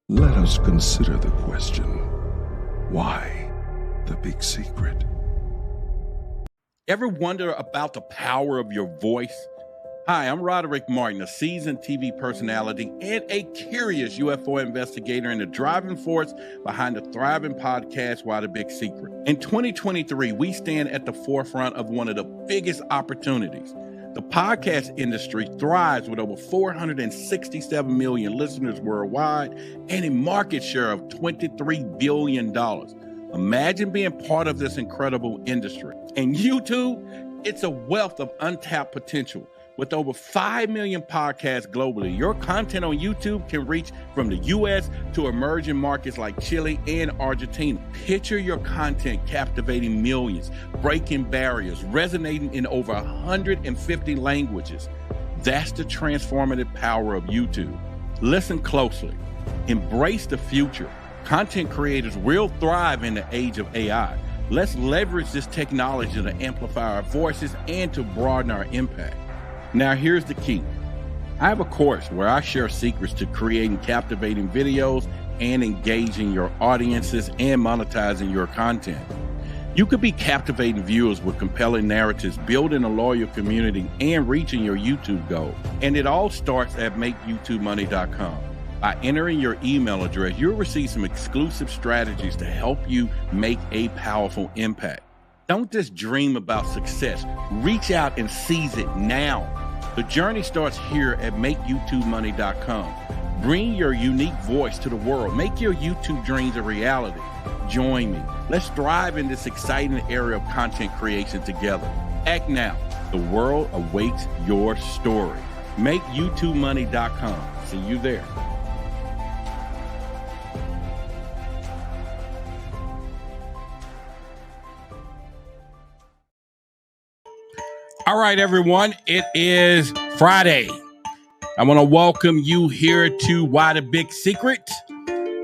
Let us consider the question, why the big secret? Ever wonder about the power of your voice? Hi, I'm Roderick Martin, a seasoned TV personality and a curious UFO investigator and the driving force behind the thriving podcast, Why the Big Secret. In 2023, we stand at the forefront of one of the biggest opportunities. The podcast industry thrives with over 467 million listeners worldwide and a market share of $23 billion. Imagine being part of this incredible industry. And YouTube, it's a wealth of untapped potential. With over 5 million podcasts globally, your content on YouTube can reach from the US to emerging markets like Chile and Argentina. Picture your content captivating millions, breaking barriers, resonating in over 150 languages. That's the transformative power of YouTube. Listen closely. Embrace the future. Content creators will thrive in the age of AI. Let's leverage this technology to amplify our voices and to broaden our impact. Now, here's the key. I have a course where I share secrets to creating captivating videos and engaging your audiences and monetizing your content. You could be captivating viewers with compelling narratives, building a loyal community, and reaching your YouTube goal. And it all starts at makeYouTubeMoney.com. By entering your email address, you'll receive some exclusive strategies to help you make a powerful impact. Don't just dream about success. Reach out and seize it now. The journey starts here at makeYouTubeMoney.com. Bring your unique voice to the world. Make your YouTube dreams a reality. Join me. Let's thrive in this exciting area of content creation together. Act now. The world awaits your story. MakeYouTubeMoney.com. See you there. All right, everyone, it is Friday. I want to welcome you here to Why the Big Secret.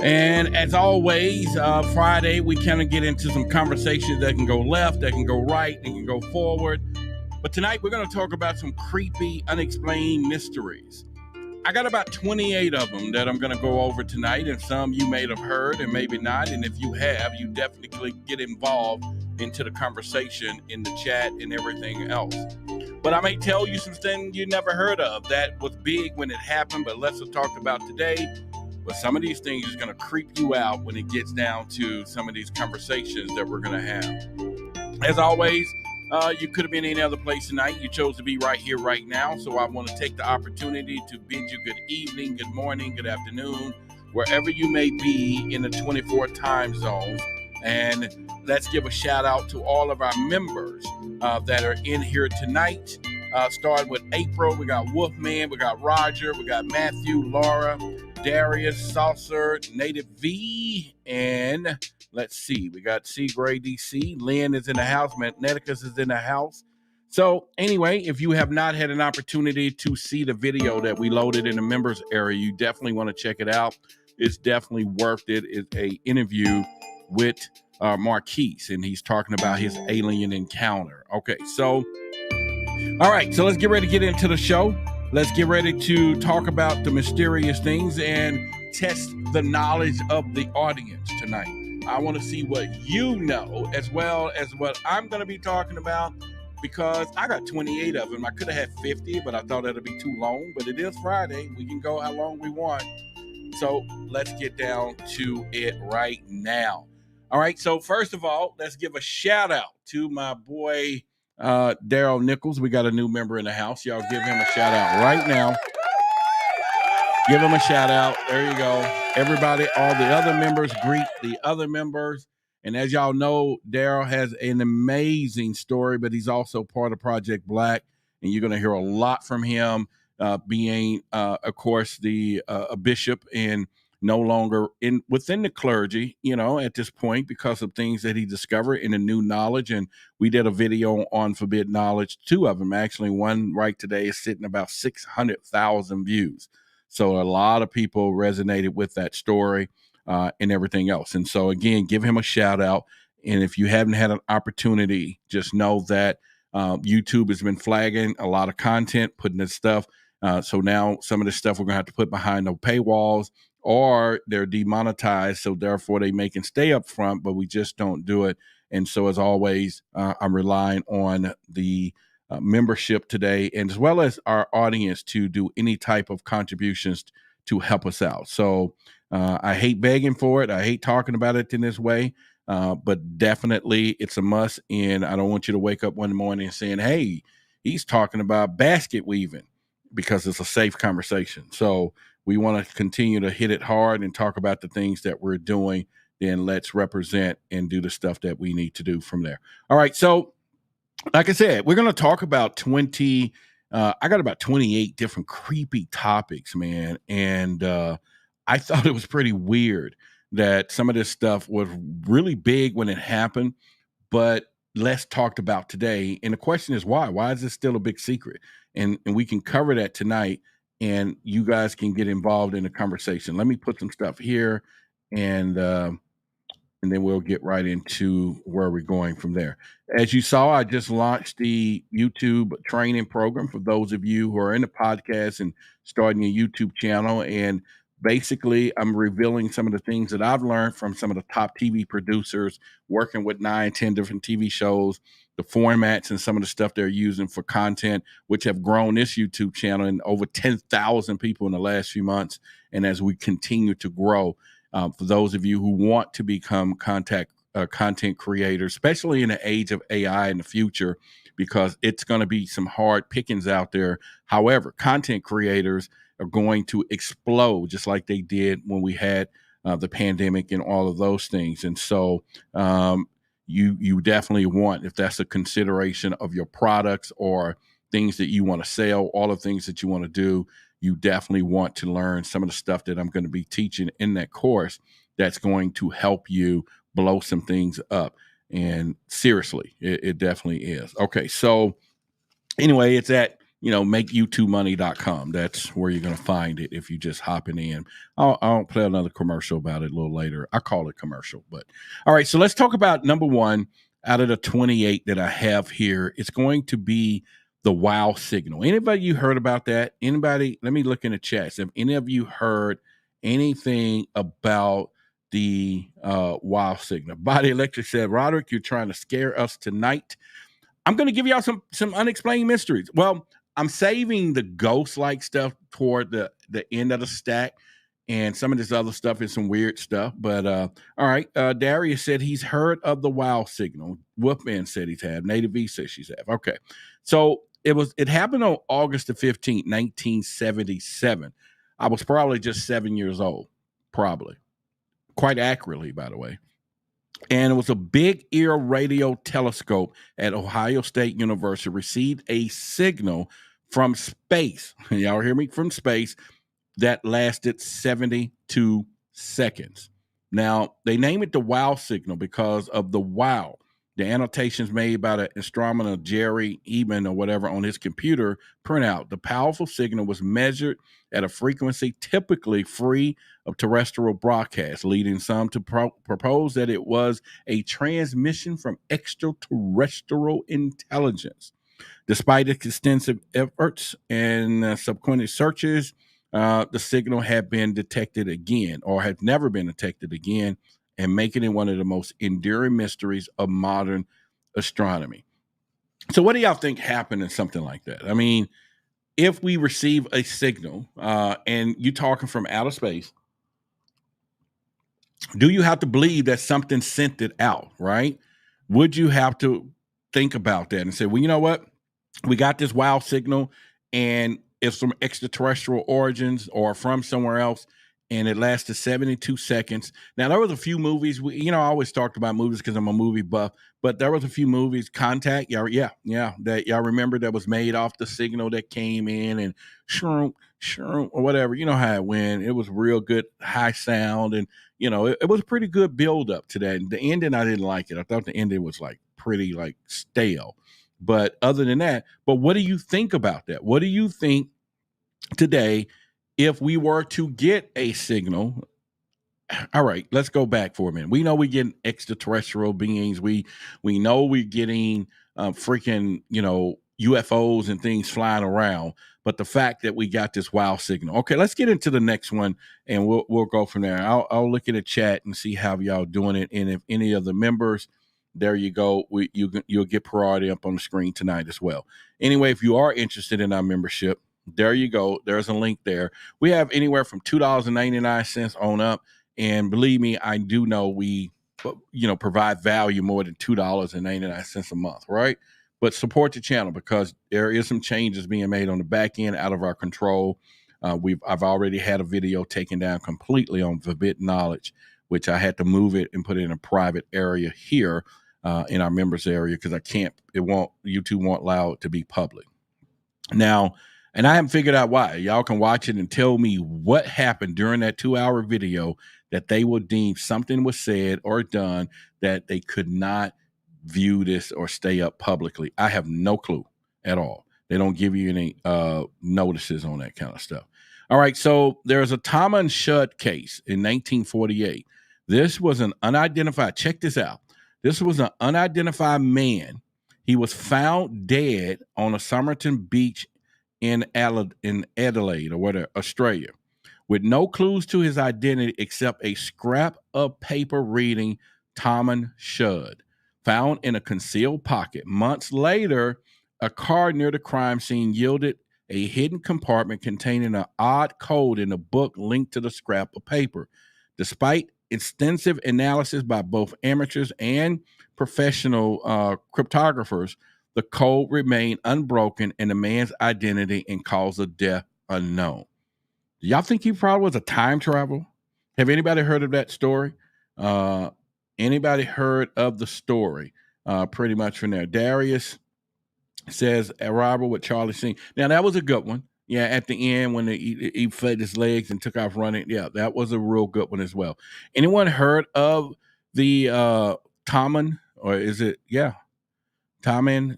And as always, Friday, we kind of get into some conversations that can go left, that can go right, that can go forward. But tonight, we're going to talk about some creepy, unexplained mysteries. I got about 28 of them that I'm going to go over tonight, and some you may have heard and maybe not. And if you have, you definitely get involved into the conversation in the chat and everything else. But I may tell you some things you never heard of that was big when it happened, but less is talked about today. But some of these things is going to creep you out when it gets down to some of these conversations that we're going to have. As always, you could have been any other place tonight. You chose to be right here, right now. So I want to take the opportunity to bid you good evening, good morning, good afternoon, wherever you may be in the 24 time zones. And let's give a shout out to all of our members that are in here tonight. Starting with April, we got Wolfman, we got Roger, we got Matthew, Laura, Darius, Saucer, Native V, and let's see, we got C. Gray DC. Lynn is in the house. Magneticus is in the house. So anyway, if you have not had an opportunity to see the video that we loaded in the members area, you definitely want to check it out. It's definitely worth it. It's an interview with Marquise, and he's talking about his alien encounter. Okay, so all right, so let's get ready to get into the show. Let's get ready to talk about the mysterious things and test the knowledge of the audience tonight. I want to see what you know as well as what I'm going to be talking about, because I got 28 of them. I could have had 50, but I thought that'd be too long. But it is Friday. We can go how long we want. So let's get down to it right now. All right, so first of all, let's give a shout out to my boy, Daryl Nichols. We got a new member in the house. Y'all give him a shout out right now. Give him a shout out. There you go. Everybody, all the other members, greet the other members. And as y'all know, Daryl has an amazing story, but he's also part of Project Black. And you're going to hear a lot from him, being, of course, a bishop and no longer within the clergy, at this point, because of things that he discovered in the new knowledge. And we did a video on forbidden knowledge, 2 of them. Actually, one right today is sitting about 600,000 views. So a lot of people resonated with that story and everything else. And so, again, give him a shout out. And if you haven't had an opportunity, just know that YouTube has been flagging a lot of content, putting this stuff. So now some of this stuff we're going to have to put behind the paywalls, or they're demonetized, so therefore they make and stay up front, but we just don't do it. And so, as always, I'm relying on the membership today, and as well as our audience to do any type of contributions to help us out. So I hate begging for it. I hate talking about it in this way, but definitely it's a must. And I don't want you to wake up one morning saying, hey, he's talking about basket weaving, because it's a safe conversation. So we want to continue to hit it hard and talk about the things that we're doing. Then let's represent and do the stuff that we need to do from there. All right. So like I said, we're going to talk about 20. I got about 28 different creepy topics, man. And I thought it was pretty weird that some of this stuff was really big when it happened, but less talked about today. And the question is why? Why is this still a big secret? And we can cover that tonight, and you guys can get involved in the conversation. Let me put some stuff here, and then we'll get right into where we're going from there. As you saw, I just launched the YouTube training program for those of you who are in the podcast and starting a YouTube channel. And basically, I'm revealing some of the things that I've learned from some of the top TV producers working with 9, 10 different TV shows, the formats and some of the stuff they're using for content, which have grown this YouTube channel in over 10,000 people in the last few months. And as we continue to grow, for those of you who want to become content creators, especially in the age of AI in the future, because it's going to be some hard pickings out there. However, content creators are going to explode just like they did when we had the pandemic and all of those things. And so you definitely want, if that's a consideration of your products or things that you want to sell, all the things that you want to do, you definitely want to learn some of the stuff that I'm going to be teaching in that course that's going to help you blow some things up. And seriously, it definitely is. Okay, so anyway, it's at, makeyoutwomoney.com. That's where you're going to find it if you just hopping in. I'll play another commercial about it a little later. I call it commercial, but all right. So let's talk about number one out of the 28 that I have here. It's going to be the wow signal. Anybody you heard about that? Anybody? Let me look in the chats. Have any of you heard anything about the wow signal? Body Electric said, Roderick, you're trying to scare us tonight. I'm going to give y'all some unexplained mysteries. Well, I'm saving the ghost-like stuff toward the end of the stack, and some of this other stuff is some weird stuff. But all right, Darius said he's heard of the wow signal. Wolfman said he's had. Native V says she's have. Okay, so it happened on August the 15th, 1977. I was probably just 7 years old, probably. Quite accurately, by the way. And it was a big ear radio telescope at Ohio State University received a signal from space. Y'all hear me? From space that lasted 72 seconds. Now, they name it the wow signal because of the wow. The annotations made by the astronomer Jerry Eben or whatever on his computer printout. The powerful signal was measured at a frequency typically free of terrestrial broadcast, leading some to propose that it was a transmission from extraterrestrial intelligence. Despite extensive efforts and subsequent searches, the signal had been detected again, or had never been detected again, and making it one of the most enduring mysteries of modern astronomy. So what do y'all think happened in something like that? I mean, if we receive a signal and you're talking from outer space, do you have to believe that something sent it out, right? Would you have to think about that and say, well, you know what? We got this wow signal and it's from extraterrestrial origins or from somewhere else, and it lasted 72 seconds. Now, there was a few movies, I always talked about movies because I'm a movie buff, but there was a few movies, Contact, that y'all remember that was made off the signal that came in and shroom, or whatever. You know how it went. It was real good, high sound, and, it was a pretty good build up to that. And the ending, I didn't like it. I thought the ending was pretty stale. But other than that, but what do you think about that? What do you think today if we were to get a signal? All right, let's go back for a minute. We know we're getting extraterrestrial beings. We know we're getting freaking, UFOs and things flying around, but the fact that we got this wow signal. Okay, let's get into the next one, and we'll go from there. I'll look at the chat and see how y'all doing it, and if any of the members, there you go, you'll get priority up on the screen tonight as well. Anyway, if you are interested in our membership, there you go. There's a link there. We have anywhere from $2.99 on up, and believe me, I do know we provide value more than $2.99 a month, right? But support the channel because there is some changes being made on the back end out of our control. I've already had a video taken down completely on forbidden knowledge, which I had to move it and put it in a private area here in our members area because YouTube won't allow it to be public. Now, and I haven't figured out why. Y'all can watch it and tell me what happened during that 2-hour video that they will deem something was said or done that they could not view this or stay up publicly. I have no clue at all. They don't give you any notices on that kind of stuff. All right, so there's a Tom Shud case in 1948. This was an unidentified, check this out. This was an unidentified man. He was found dead on a Somerton beach in Adelaide or whatever, Australia, with no clues to his identity except a scrap of paper reading Tom Shud, found in a concealed pocket. Months later, a car near the crime scene yielded a hidden compartment containing an odd code in a book linked to the scrap of paper. Despite extensive analysis by both amateurs and professional cryptographers, the code remained unbroken and the man's identity and cause of death unknown. Do y'all think he probably was a time traveler? Have anybody heard of that story? Anybody heard of the story? Pretty much from there. Darius says a robber with Charlie Sheen. Now that was a good one. Yeah, at the end when he fed his legs and took off running. Yeah, that was a real good one as well. Anyone heard of the Tom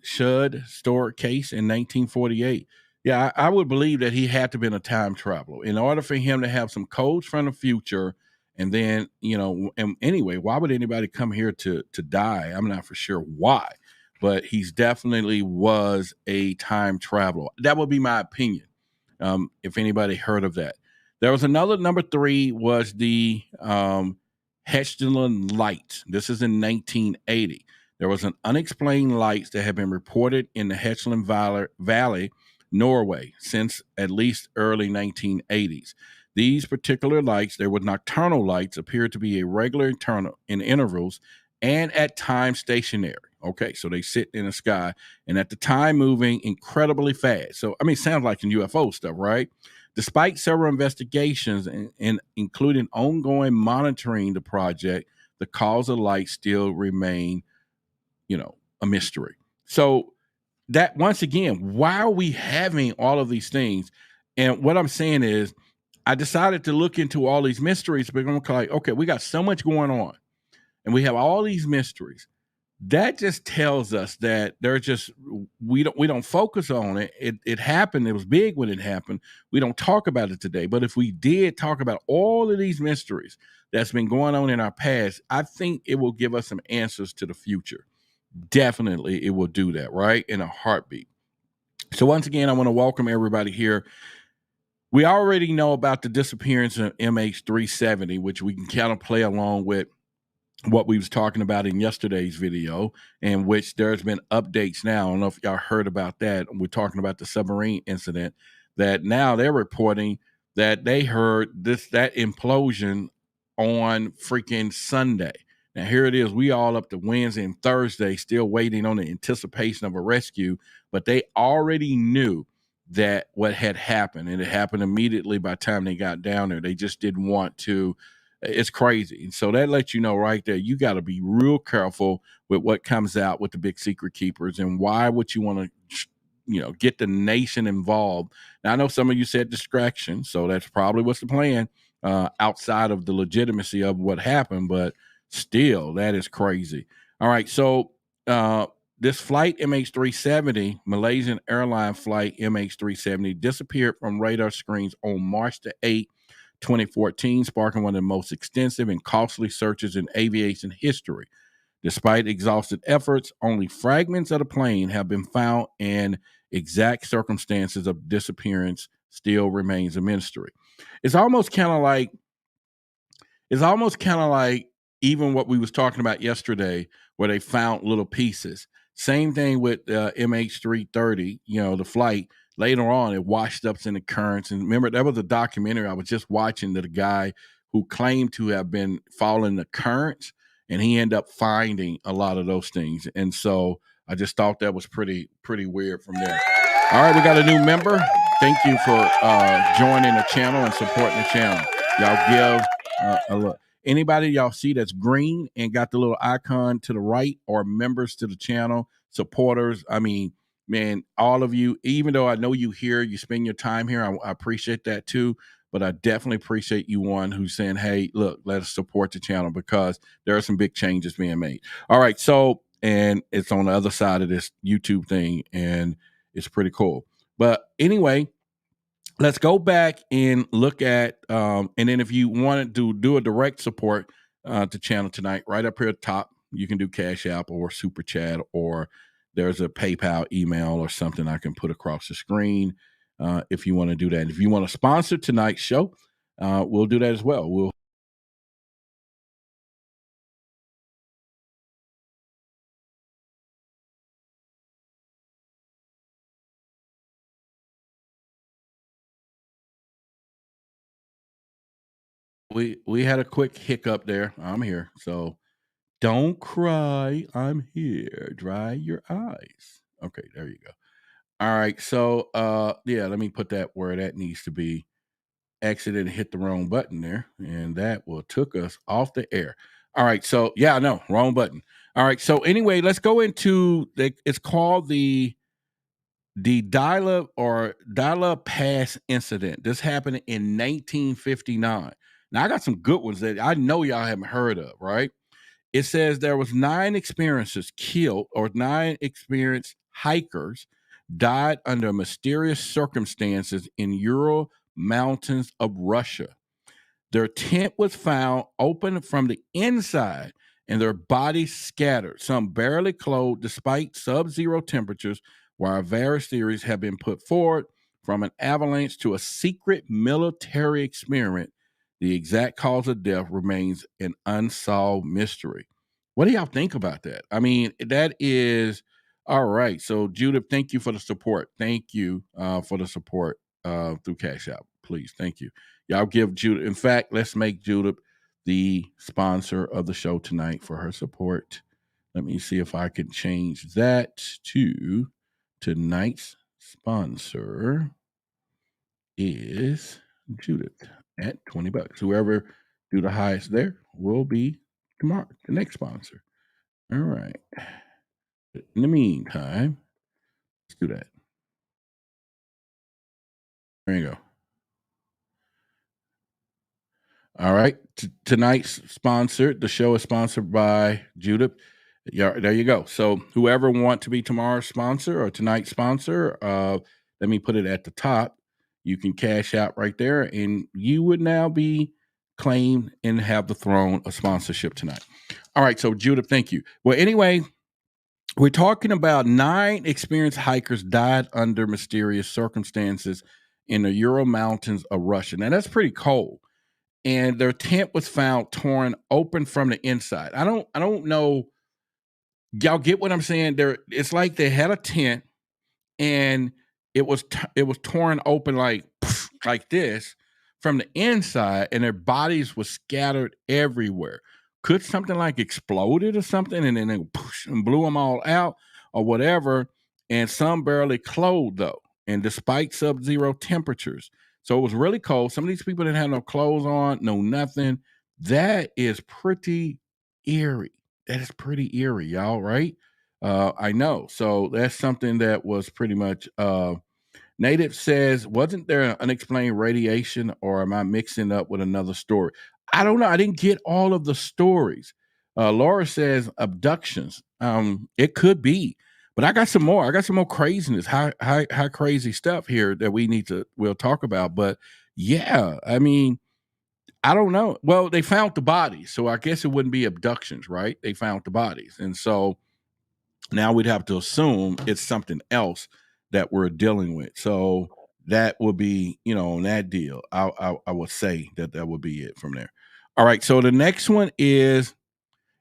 Shud store case in 1948? Yeah, I would believe that he had to have been a time traveler in order for him to have some codes from the future. And then, and anyway, why would anybody come here to die? I'm not for sure why, but he's definitely was a time traveler. That would be my opinion. If anybody heard of that. There was another, number 3 was the Hetland light. This is in 1980. There was an unexplained lights that had been reported in the Hetland Valley, Norway, since at least early 1980s. These particular lights, they were nocturnal lights, appeared to be irregular in intervals and at times stationary. Okay, so they sit in the sky and at the time moving incredibly fast. So, I mean, sounds like in UFO stuff, right? Despite several investigations and including ongoing monitoring the project, the cause of light still remain, a mystery. So that, once again, why are we having all of these things? And what I'm saying is, I decided to look into all these mysteries, but I'm like, okay, we got so much going on and we have all these mysteries. That just tells us that we don't focus on it. It happened. It was big when it happened. We don't talk about it today. But if we did talk about all of these mysteries that's been going on in our past, I think it will give us some answers to the future. Definitely it will do that, right? In a heartbeat. So once again, I want to welcome everybody here. We already know about the disappearance of MH370, which we can kind of play along with what we was talking about in yesterday's video, in which there's been updates now. I don't know if y'all heard about that. We're talking about the submarine incident, that now they're reporting that they heard that implosion on freaking Sunday. Now here it is. We all up to Wednesday and Thursday still waiting on the anticipation of a rescue, but they already knew that what had happened, and it happened immediately by the time they got down there. They just didn't want to. It's crazy. And so that lets you know right there, you got to be real careful with what comes out with the big secret keepers, and why would you want to, get the nation involved. Now, I know some of you said distraction, so that's probably what's the plan outside of the legitimacy of what happened, but still, that is crazy. All right, so this flight MH370, Malaysian airline flight MH370, disappeared from radar screens on March the 8th, 2014, sparking one of the most extensive and costly searches in aviation history. Despite exhausted efforts, only fragments of the plane have been found, and exact circumstances of disappearance still remains a mystery. It's almost kind of like even what we was talking about yesterday, where they found little pieces. Same thing with MH330, the flight. Later on, it washed up in the currents. And remember, there was a documentary I was just watching that a guy who claimed to have been following the currents, and he ended up finding a lot of those things. And so I just thought that was pretty weird from there. All right, we got a new member. Thank you for joining the channel and supporting the channel. Y'all give a look. Anybody y'all see that's green and got the little icon to the right, or members to the channel, supporters. I mean, man, all of you, even though I know you here, you spend your time here, I appreciate that too. But I definitely appreciate you one who's saying, hey, look, let us support the channel, because there are some big changes being made. All right. So, and it's on the other side of this YouTube thing, and it's pretty cool. But anyway, let's go back and look at, and then if you wanted to do a direct support to channel tonight, right up here at the top, you can do Cash App or Super Chat, or there's a PayPal email or something I can put across the screen if you want to do that. And if you want to sponsor tonight's show, we'll do that as well. We had a quick hiccup there. I'm here, so don't cry. I'm here. Dry your eyes. Okay, there you go. All right, so yeah, let me put that where that needs to be. Exited and hit the wrong button there, and that will took us off the air. All right, so yeah, no, wrong button. All right, so anyway, let's go into it's called the Dila Pass incident. This happened in 1959. Now I got some good ones that I know y'all haven't heard of, right? It says there was 9 experiences killed, or 9 experienced hikers died under mysterious circumstances in Ural Mountains of Russia. Their tent was found open from the inside, and their bodies scattered, some barely clothed despite sub-zero temperatures, while various theories have been put forward, from an avalanche to a secret military experiment. The exact cause of death remains an unsolved mystery. What do y'all think about that? I mean, that is all right. So, Judith, thank you for the support. Thank you for the support through Cash App. Please, thank you. Y'all give Judith. In fact, let's make Judith the sponsor of the show tonight for her support. Let me see if I can change that to tonight's sponsor is Judith at $20. Whoever do the highest there will be tomorrow, the next sponsor. All right. In the meantime, let's do that. There you go. All right. Tonight's sponsored. The show is sponsored by Judith. Yeah, there you go. So whoever want to be tomorrow's sponsor or tonight's sponsor, let me put it at the top. You can cash out right there, and you would now be claimed and have the throne of sponsorship tonight. All right. So Judith, thank you. Well, anyway, we're talking about 9 experienced hikers died under mysterious circumstances in the Ural Mountains of Russia. Now that's pretty cold. And their tent was found torn open from the inside. I don't know. Y'all get what I'm saying? It's like they had a tent, and it was torn open like this from the inside, and their bodies were scattered everywhere. Could something like exploded or something, and then it and blew them all out or whatever? And some barely clothed though, and despite sub-zero temperatures. So it was really cold. Some of these people didn't have no clothes on, no nothing. That is pretty eerie. That is pretty eerie, y'all, right? I know. So that's something that was pretty much Native says, wasn't there an unexplained radiation, or am I mixing up with another story? I don't know. I didn't get all of the stories. Laura says abductions. It could be, but I got some more. I got some more craziness, high crazy stuff here that we'll talk about. But yeah, I mean, I don't know. Well, they found the bodies, so I guess it wouldn't be abductions, right? They found the bodies, and so now we'd have to assume it's something else that we're dealing with. So that would be, on that deal. I would say that would be it from there. All right. So the next one is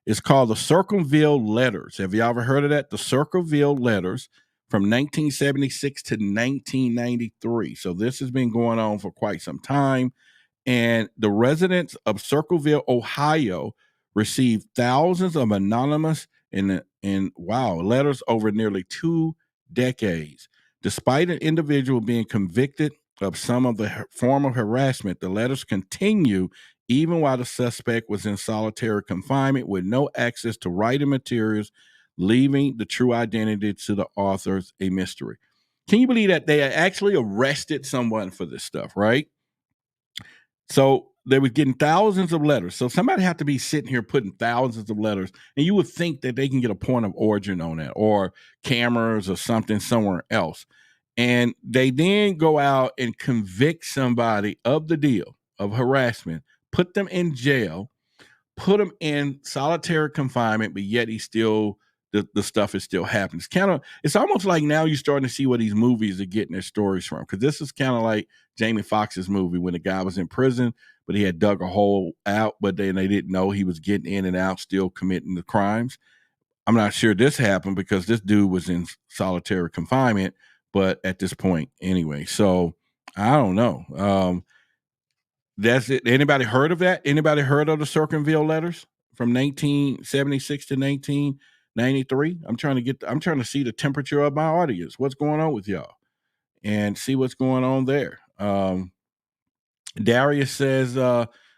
it's called the Circleville Letters. Have you ever heard of that? The Circleville Letters from 1976 to 1993. So this has been going on for quite some time. And the residents of Circleville, Ohio, received thousands of anonymous and letters over nearly 2 decades. Despite an individual being convicted of some of the form of harassment, the letters continue even while the suspect was in solitary confinement with no access to writing materials, leaving the true identity to the authors a mystery. Can you believe that they actually arrested someone for this stuff, right? So they were getting thousands of letters. So somebody had to be sitting here putting thousands of letters, and you would think that they can get a point of origin on that, or cameras or something somewhere else. And they then go out and convict somebody of the deal of harassment, put them in jail, put him in solitary confinement, but yet he's still the stuff is still happening. It's almost like now you're starting to see where these movies are getting their stories from. Because this is kind of like Jamie Foxx's movie when the guy was in prison, but he had dug a hole out, but then they didn't know he was getting in and out, still committing the crimes. I'm not sure this happened because this dude was in solitary confinement, but at this point anyway. So I don't know. That's it. Anybody heard of that? Anybody heard of the Circleville Letters from 1976 to 1993? I'm trying to see the temperature of my audience. What's going on with y'all? And see what's going on there. Darius says,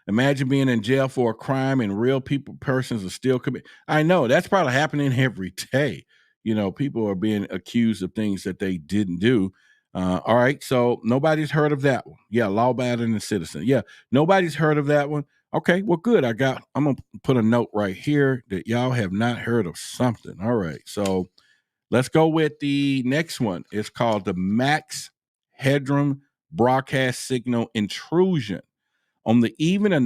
imagine being in jail for a crime and real persons are still committing. I know that's probably happening every day. People are being accused of things that they didn't do. All right, so nobody's heard of that one. Yeah, law-abiding citizen. Yeah, nobody's heard of that one. Okay, well, good. I'm gonna put a note right here that y'all have not heard of something. All right, so let's go with the next one. It's called the Max Headroom Broadcast Signal Intrusion. On the evening of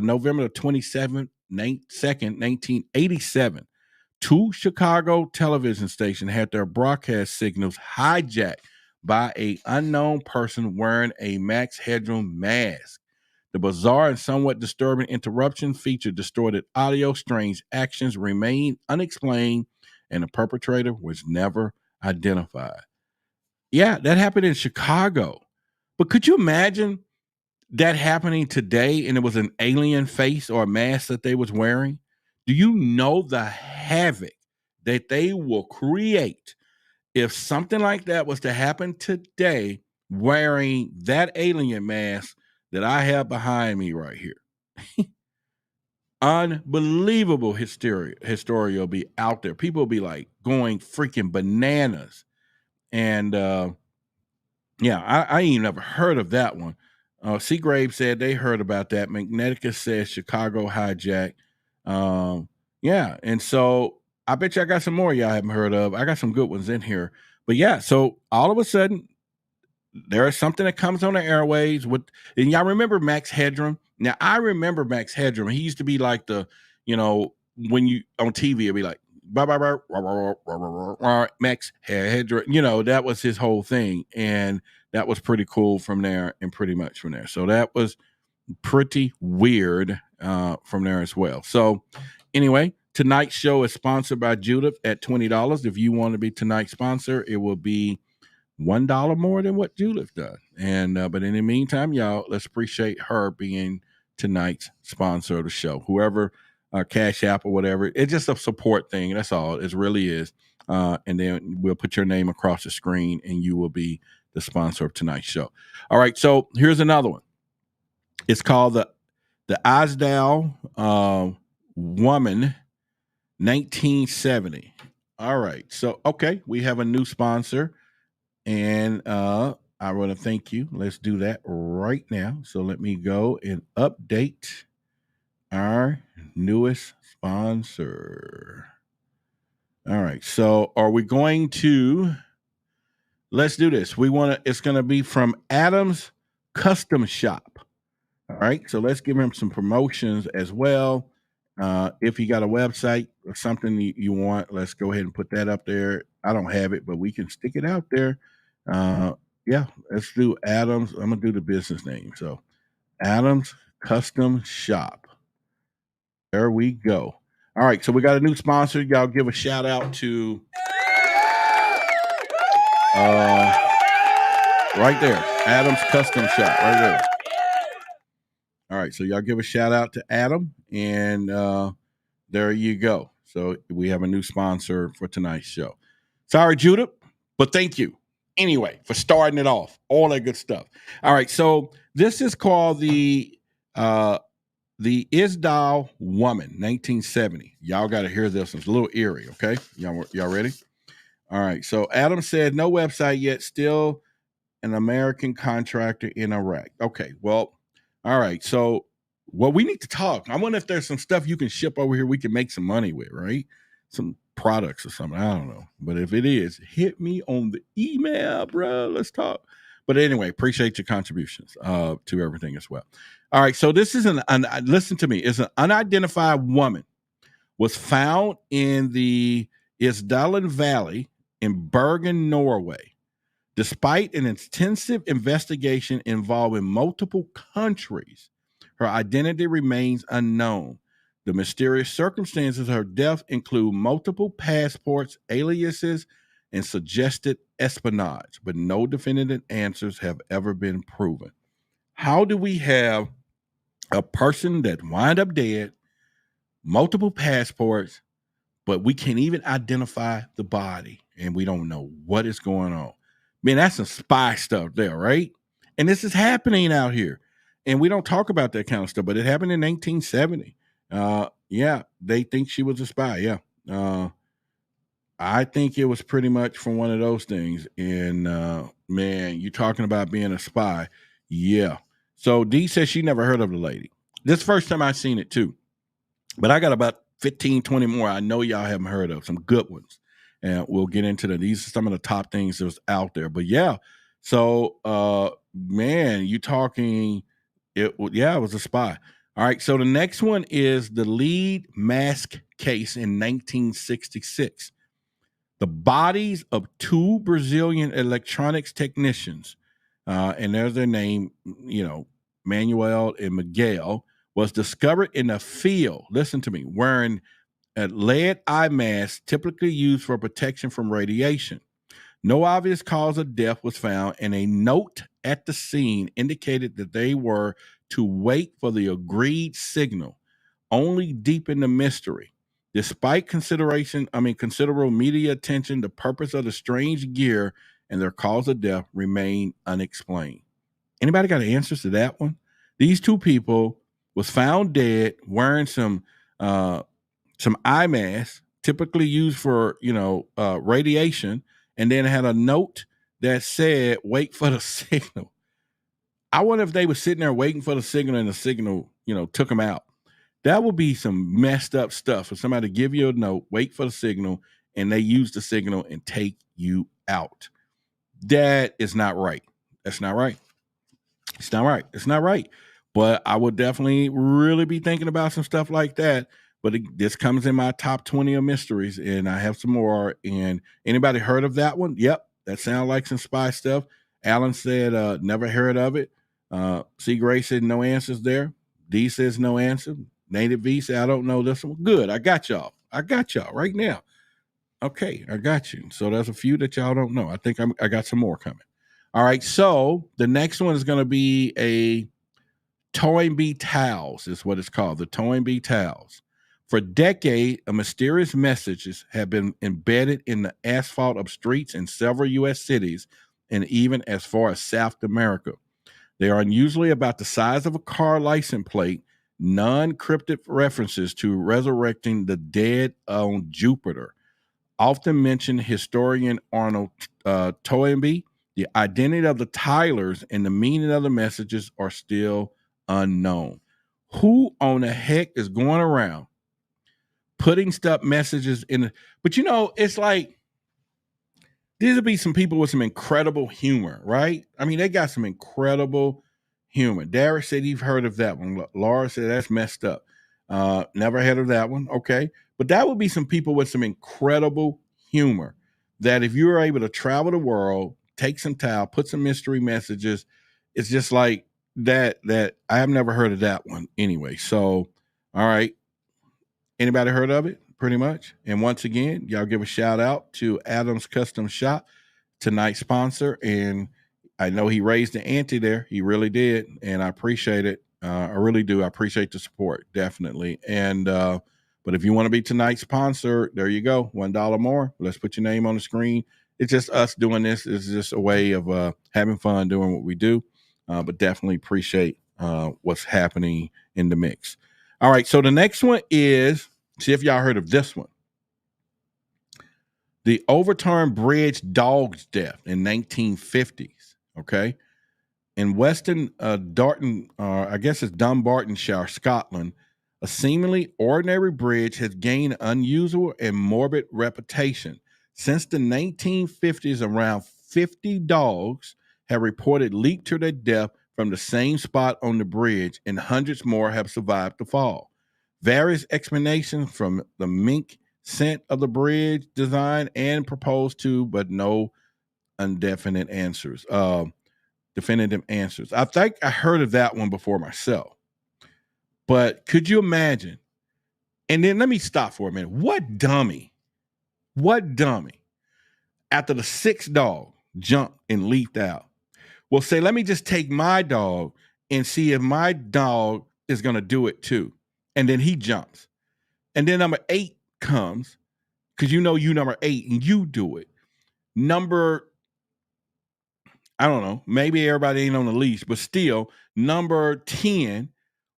November 27th, 1987, two Chicago television stations had their broadcast signals hijacked by an unknown person wearing a Max Headroom mask. The bizarre and somewhat disturbing interruption featured distorted audio, strange actions remained unexplained, and the perpetrator was never identified. Yeah, that happened in Chicago. But could you imagine that happening today and it was an alien face or a mask that they was wearing? Do you know the havoc that they will create if something like that was to happen today wearing that alien mask that I have behind me right here? Unbelievable hysteria will be out there. People will be like going freaking bananas. And I ain't never heard of that one. Seagrave said they heard about that. Magnetica says Chicago hijack. And so I bet you I got some more y'all haven't heard of. I got some good ones in here. But yeah, so all of a sudden, there is something that comes on the airways and y'all remember Max Headroom? Now I remember Max Headroom. He used to be like when you on TV, it'd be like Max Headroom. That was his whole thing, and that was pretty cool from there, and pretty much from there. So that was pretty weird from there as well. So anyway, tonight's show is sponsored by Judith at $20. If you want to be tonight's sponsor, it will be $1 more than what Judith does. And but in the meantime, y'all, let's appreciate her being tonight's sponsor of the show. Whoever Cash App or whatever, it's just a support thing. That's all. It really is. And then we'll put your name across the screen, and you will be the sponsor of tonight's show. All right. So here's another one. It's called the Isdale Woman, 1970. All right. So okay, we have a new sponsor. And I want to thank you. Let's do that right now. So let me go and update our newest sponsor. All right. So are we going to, let's do this. It's going to be from Adam's Custom Shop. All right, so let's give him some promotions as well. If you got a website or something you want, let's go ahead and put that up there. I don't have it, but we can stick it out there. Yeah, let's do Adams. I'm gonna do the business name. So Adams Custom Shop. There we go. All right, so we got a new sponsor. Y'all give a shout out to right there, Adams Custom Shop, right there. All right, so y'all give a shout out to Adam, and there you go. So we have a new sponsor for tonight's show. Sorry, Judith, but thank you anyway for starting it off. All that good stuff. All right, so this is called the Isdal Woman, 1970. Y'all got to hear this. It's a little eerie. Okay, y'all ready? All right. So Adam said no website yet. Still an American contractor in Iraq. Okay. Well, all right. So, we need to talk. I wonder if there's some stuff you can ship over here we can make some money with, right? Some products or something. I don't know. But if it is, hit me on the email, bro. Let's talk. But anyway, appreciate your contributions to everything as well. All right. So this is listen to me. It's an unidentified woman was found in the Isdalen Valley in Bergen, Norway. Despite an intensive investigation involving multiple countries, her identity remains unknown. The mysterious circumstances of her death include multiple passports, aliases, and suggested espionage, but no definitive answers have ever been proven. How do we have a person that wind up dead, multiple passports, but we can't even identify the body, and we don't know what is going on? Man, that's some spy stuff there, right? And this is happening out here. And we don't talk about that kind of stuff, but it happened in 1970. Yeah, they think she was a spy. Yeah. I think it was pretty much from one of those things. And man, you talking about being a spy. Yeah. So Dee says she never heard of the lady. This first time I've seen it too. But I got about 15, 20 more I know y'all haven't heard of, some good ones. And we'll get into that. These are some of the top things that's out there. But yeah, so man, you talking it was a spy. All right, so the next one is the lead mask case in 1966. The bodies of two Brazilian electronics technicians, and there's their name, Manuel and Miguel, was discovered in a field, listen to me, wearing a lead eye mask typically used for protection from radiation. No obvious cause of death was found, and a note at the scene indicated that they were to wait for the agreed signal, only deepened the mystery. Despite considerable media attention, the purpose of the strange gear and their cause of death remain unexplained. Anybody got answers to that one? These two people was found dead wearing some eye masks, typically used for radiation, and then had a note that said, "Wait for the signal." I wonder if they were sitting there waiting for the signal, and the signal, took them out. That would be some messed up stuff for somebody to give you a note, wait for the signal, and they use the signal and take you out. That is not right. That's not right. It's not right. It's not right. But I would definitely really be thinking about some stuff like that. But this comes in my top 20 of mysteries, and I have some more. And anybody heard of that one? Yep, that sounds like some spy stuff. Alan said, never heard of it. C. Gray said no answers there. D says no answer. Native V said, I don't know this one. Good. I got y'all right now. Okay, I got you. So there's a few that y'all don't know. I think I got some more coming. All right, so the next one is going to be a Toynbee Towels is what it's called, the Toynbee Towels. For decades, mysterious messages have been embedded in the asphalt of streets in several U.S. cities and even as far as South America. They are usually about the size of a car license plate, non-cryptic references to resurrecting the dead on Jupiter. Often mentioned historian Arnold Toynbee, the identity of the Tylers and the meaning of the messages are still unknown. Who on the heck is going around putting messages in? But it's like these would be some people with some incredible humor, right? I mean, they got some incredible human. Darius said you've heard of that one. Laura said that's messed up. Never heard of that one. Okay. But that would be some people with some incredible humor that if you were able to travel the world, take some time, put some mystery messages, it's just like that I have never heard of that one anyway. So, all right. Anybody heard of it? Pretty much. And once again, y'all give a shout out to Adam's Custom Shop, tonight's sponsor. And I know he raised the ante there. He really did. And I appreciate it. I really do. I appreciate the support. Definitely. And, but if you want to be tonight's sponsor, there you go. $1 more. Let's put your name on the screen. It's just us doing this. It's just a way of having fun doing what we do. But definitely appreciate what's happening in the mix. All right. So the next one is, see if y'all heard of this one. The overturned bridge dog's death in 1950s. Okay. In Western Darton, I guess it's Dunbartonshire, Scotland, a seemingly ordinary bridge has gained unusual and morbid reputation. Since the 1950s, around 50 dogs have reported leaped to their death from the same spot on the bridge, and hundreds more have survived the fall. Various explanations from the mink scent of the bridge design and proposed to, but no indefinite answers. Definitive answers. I think I heard of that one before myself. But could you imagine? And then let me stop for a minute. What dummy after the sixth dog jumped and leaped out will say, let me just take my dog and see if my dog is going to do it too. And then he jumps. And then number 8 comes because you number 8 and you do it. Number, I don't know, maybe everybody ain't on the leash, but still, number 10,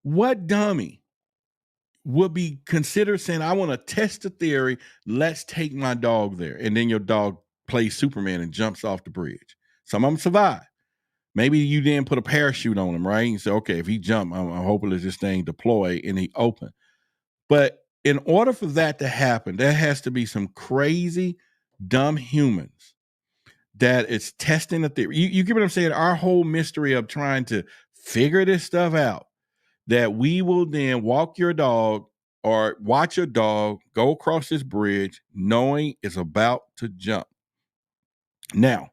what dummy would be considered saying, I want to test the theory, let's take my dog there. And then your dog plays Superman and jumps off the bridge. Some of them survive. Maybe you didn't put a parachute on him, right? You say, okay, if he jumped, I'm hoping this thing deploy and he open. But in order for that to happen, there has to be some crazy, dumb humans that is testing the theory. You get what I'm saying? Our whole mystery of trying to figure this stuff out, that we will then walk your dog or watch your dog go across this bridge knowing it's about to jump. Now,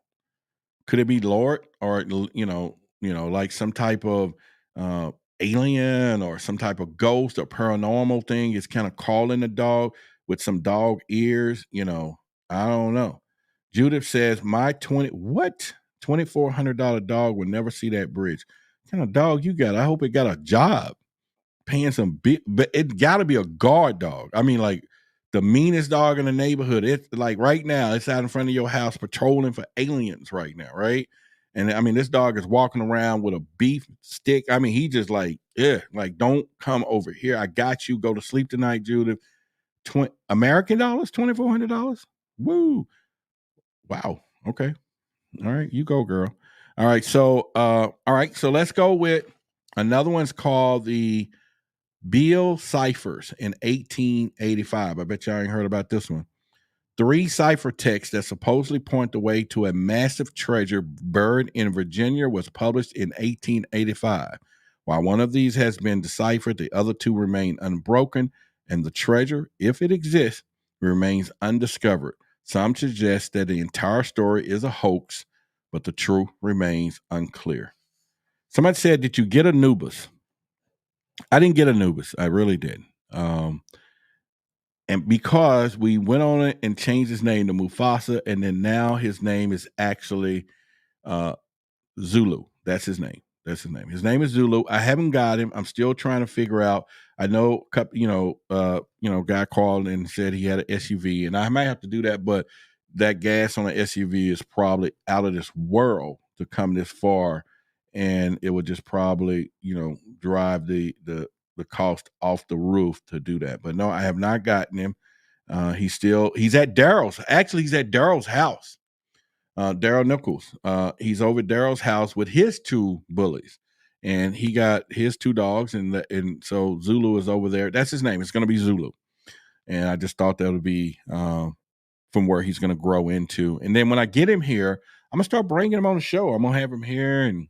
could it be Lord or, like some type of alien or some type of ghost or paranormal thing is kind of calling the dog with some dog ears? I don't know. Judith says, my $2,400 dog will never see that bridge. What kind of dog you got? I hope it got a job paying some big, but it got to be a guard dog. I mean, like the meanest dog in the neighborhood. It's like right now, it's out in front of your house patrolling for aliens right now, right? And I mean, this dog is walking around with a beef stick. I mean, he just like, like don't come over here. I got you. Go to sleep tonight, Judith. American dollars, $2,400. Woo. Wow. Okay. All right. You go, girl. All right. So, So let's go with another one's called the Beale ciphers in 1885. I bet y'all ain't heard about this one. 3 ciphertexts that supposedly point the way to a massive treasure buried in Virginia was published in 1885. While one of these has been deciphered, the other 2 remain unbroken, and the treasure, if it exists, remains undiscovered. Some suggest that the entire story is a hoax, but the truth remains unclear. Somebody said, did you get Anubis? I didn't get Anubis. I really did. And because we went on it and changed his name to Mufasa, and then now his name is actually Zulu. That's his name. His name is Zulu. I haven't got him. I'm still trying to figure out. I know, guy called and said he had an SUV, and I might have to do that, but that gas on an SUV is probably out of this world to come this far, and it would just probably, drive the cost off the roof to do that. But no, I have not gotten him. He's at Daryl's. Actually, he's at Daryl's house. Daryl Nichols. He's over at Daryl's house with his 2 bullies, and he got his 2 dogs, and so Zulu is over there. That's his name. It's going to be Zulu, and I just thought that would be from where he's going to grow into. And then when I get him here, I'm gonna start bringing him on the show. I'm gonna have him here, and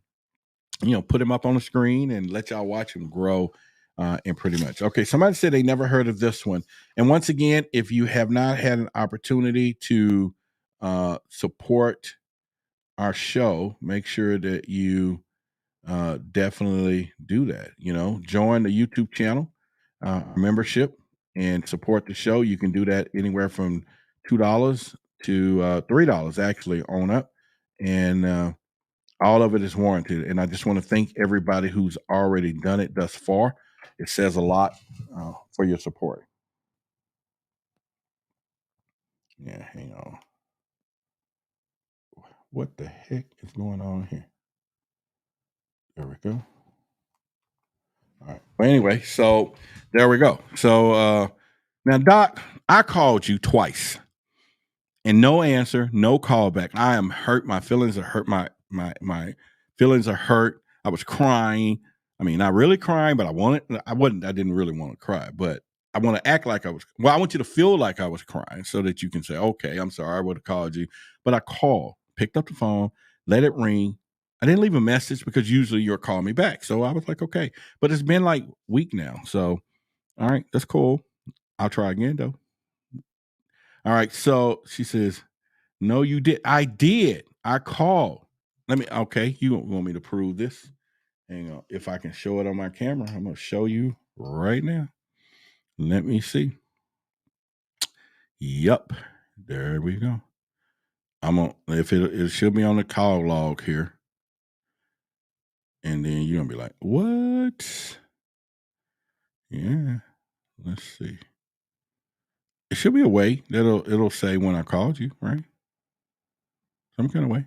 put him up on the screen and let y'all watch him grow. And pretty much. Okay, somebody said they never heard of this one. And once again, if you have not had an opportunity to support our show, make sure that you definitely do that. Join the YouTube channel membership and support the show. You can do that anywhere from $2 to $3 actually on up. And all of it is warranted. And I just want to thank everybody who's already done it thus far. It says a lot for your support. Yeah, hang on. What the heck is going on here? There we go. All right. Well, anyway, so there we go. So now, Doc, I called you twice and no answer, no callback. I am hurt. My feelings are hurt. My feelings are hurt. I was crying. I mean, not really crying, but I didn't really want to cry, but I want to act like I was. Well, I want you to feel like I was crying so that you can say, okay, I'm sorry, I would have called you. But I called, picked up the phone, let it ring. I didn't leave a message because usually you'll call me back. So I was like, okay. But it's been like a week now. So, all right, that's cool. I'll try again though. All right. So she says, no, you did. I did. I called. Okay. You want me to prove this? Hang on. If I can show it on my camera, I'm going to show you right now. Let me see. Yep. There we go. If it should be on the call log here. And then you're going to be like, what? Yeah. Let's see. It should be a way that it'll say when I called you, right? Some kind of way.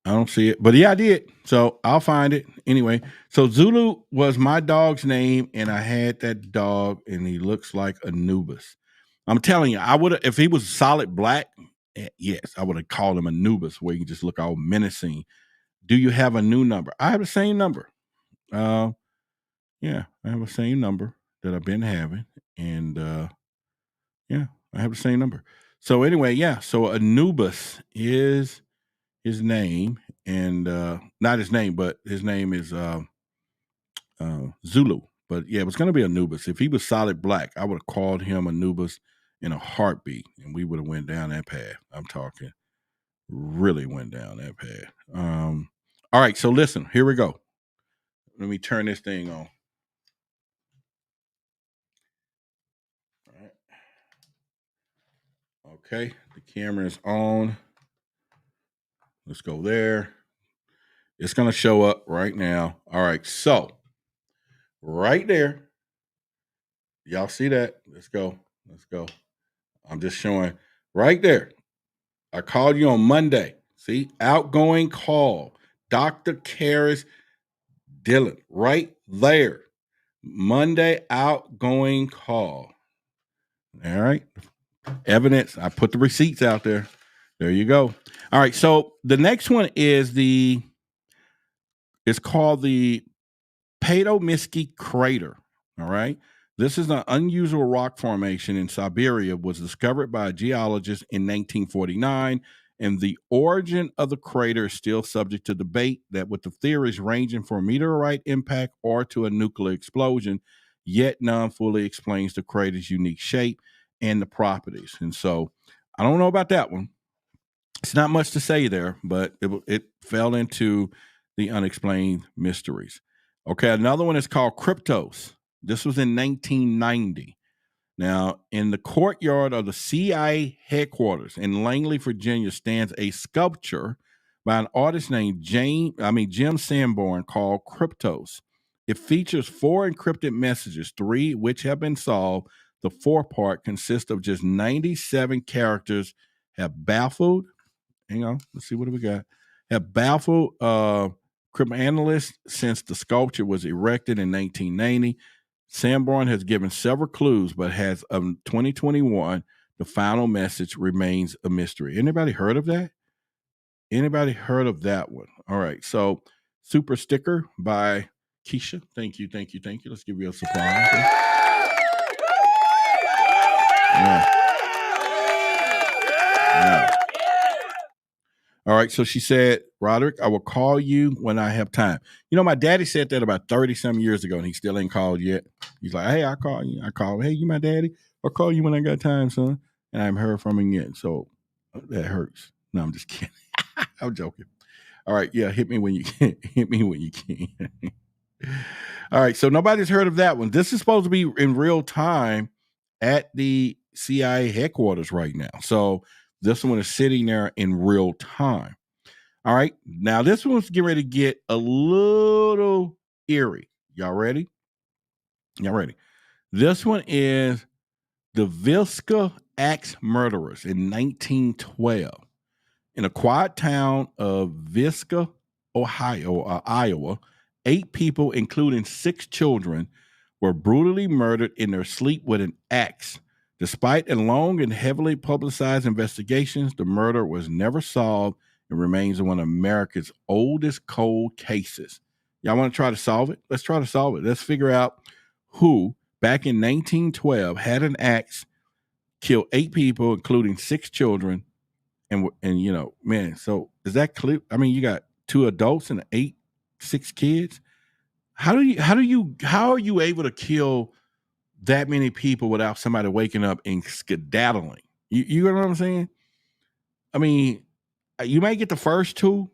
I don't see it, but yeah, I did. So I'll find it anyway. So Zulu was my dog's name, and I had that dog, and he looks like Anubis. I'm telling you, I would have if he was solid black. Yes, I would have called him Anubis, where you can just look all menacing. Do you have a new number? I have the same number. Yeah, I have the same number that I've been having, and yeah, I have the same number. So anyway, yeah. So Anubis is his name, and not his name, but his name is Zulu. But yeah, it was going to be Anubis. If he was solid black, I would have called him Anubis in a heartbeat, and we would have went down that path. I'm talking really went down that path. All right, so listen, here we go. Let me turn this thing on. All right. Okay, the camera is on. Let's go there. It's going to show up right now. All right, so right there. Y'all see that? Let's go. Let's go. I'm just showing right there. I called you on Monday. See, outgoing call. Dr. Karis Dillon, right there. Monday outgoing call. All right. Evidence. I put the receipts out there. There you go. All right. So the next one is it's called the Padomiski Crater. All right. This is an unusual rock formation in Siberia, was discovered by a geologist in 1949, and the origin of the crater is still subject to debate, that with the theories ranging from meteorite impact or to a nuclear explosion, yet none fully explains the crater's unique shape and the properties. And so I don't know about that one. It's not much to say there, but it fell into the unexplained mysteries. Okay, another one is called Cryptos. This was in 1990. Now, in the courtyard of the CIA headquarters in Langley, Virginia, stands a sculpture by an artist named Jim Sanborn called Cryptos. It features 4 encrypted messages, 3 which have been solved. The 4th part consists of just 97 characters, have baffled. Hang on, let's see what do we got. Have baffled cryptanalysts since the sculpture was erected in 1990. Sanborn has given several clues, but has 2021, the final message remains a mystery. Anybody heard of that? Anybody heard of that one? All right. So Super Sticker by Keisha. Thank you. Let's give you a supply. Yeah. All right. So she said, Roderick, I will call you when I have time. You know, my daddy said that about 30 some years ago, and he still ain't called yet. He's like, hey, I'll call you. I call, hey, you my daddy? I'll call you when I got time, son. And I haven't heard from him yet. So that hurts. No, I'm just kidding. I'm joking. All right. Yeah. Hit me when you can. Hit me when you can. All right. So nobody's heard of that one. This is supposed to be in real time at the CIA headquarters right now. So this one is sitting there in real time. All right. Now this one's getting ready to get a little eerie. Y'all ready? Y'all ready? This one is the Villisca Axe Murderers in 1912. In a quiet town of Villisca, Iowa, 8 people, including 6 children, were brutally murdered in their sleep with an axe. Despite a long and heavily publicized investigations, the murder was never solved and remains one of America's oldest cold cases. Y'all want to try to solve it? Let's try to solve it. Let's figure out who, back in 1912, had an axe, killed 8 people, including 6 children, and you know, man, so is that clear? I mean, you got 2 adults and 6 kids. How are you able to kill that many people without somebody waking up and skedaddling? You know what I'm saying? I mean, you might get the first 2,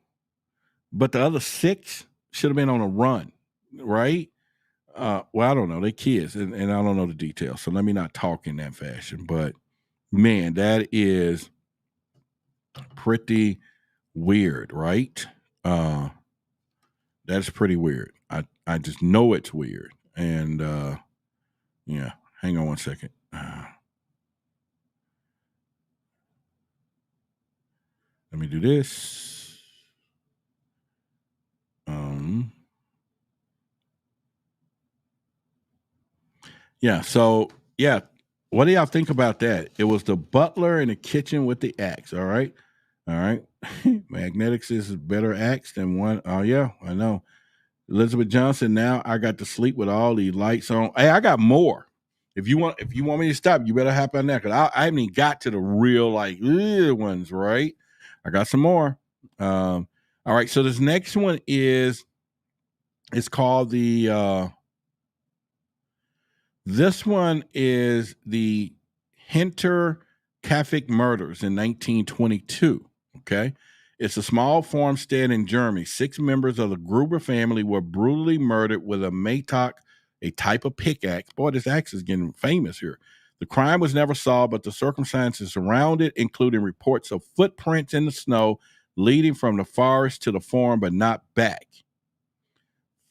but the other 6 should have been on a run, right? Well, I don't know. They're kids, and I don't know the details, so let me not talk in that fashion. But man, that is pretty weird, right? That's pretty weird. I just know it's weird. And yeah, hang on one second. Let me do this. Yeah, so yeah, what do y'all think about that? It was the butler in the kitchen with the axe, all right? All right. Magnetics is a better axe than one. Oh yeah, I know. Elizabeth Johnson, now I got to sleep with all the lights on. Hey, I got more. If you want me to stop, you better hop on that because I haven't even got to the real like ones, right? I got some more. All right, so this next one it's called the this one is the Hinter Catholic Murders in 1922. Okay. It's a small farmstead in Germany. 6 members of the Gruber family were brutally murdered with a Maytok, a type of pickaxe. Boy, this axe is getting famous here. The crime was never solved, but the circumstances around it, including reports of footprints in the snow leading from the forest to the farm, but not back.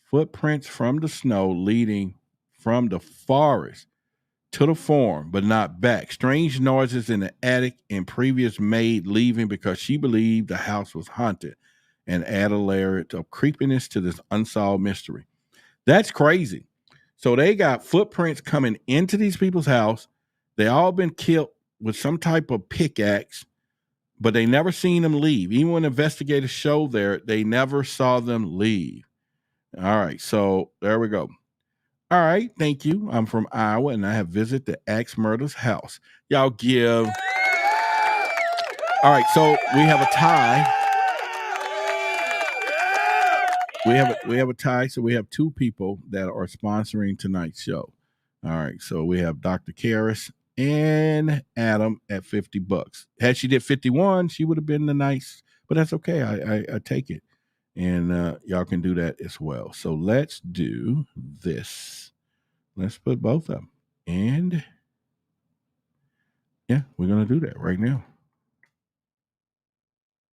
Footprints from the snow leading from the forest to the farm, but not back. Strange noises in the attic and previous maid leaving because she believed the house was haunted, and add a layer of creepiness to this unsolved mystery. That's crazy. So they got footprints coming into these people's house. They all been killed with some type of pickaxe, but they never seen them leave. Even when investigators showed there, they never saw them leave. All right, so there we go. All right, thank you. I'm from Iowa, and I have visited the Axe Murders house. Y'all give. All right, so we have a tie. We have a tie, so we have 2 people that are sponsoring tonight's show. All right, so we have Dr. Karras and Adam at $50. Had she did 51, she would have been the nice, but that's okay. I take it. And y'all can do that as well. So let's do this. Let's put both of them. And yeah, we're going to do that right now.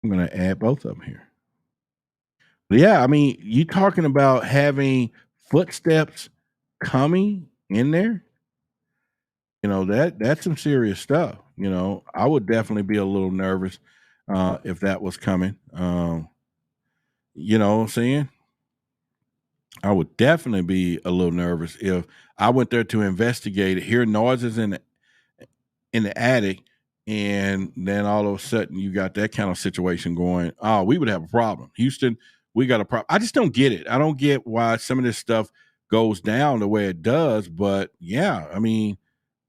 I'm going to add both of them here. But yeah, I mean, you talking about having footsteps coming in there? You know, that's some serious stuff. You know, I would definitely be a little nervous if that was coming. You know what I'm saying? I would definitely be a little nervous if I went there to investigate it, hear noises in the attic, and then all of a sudden you got that kind of situation going. Oh, we would have a problem. Houston, we got a problem. I just don't get it. I don't get why some of this stuff goes down the way it does. But yeah, I mean,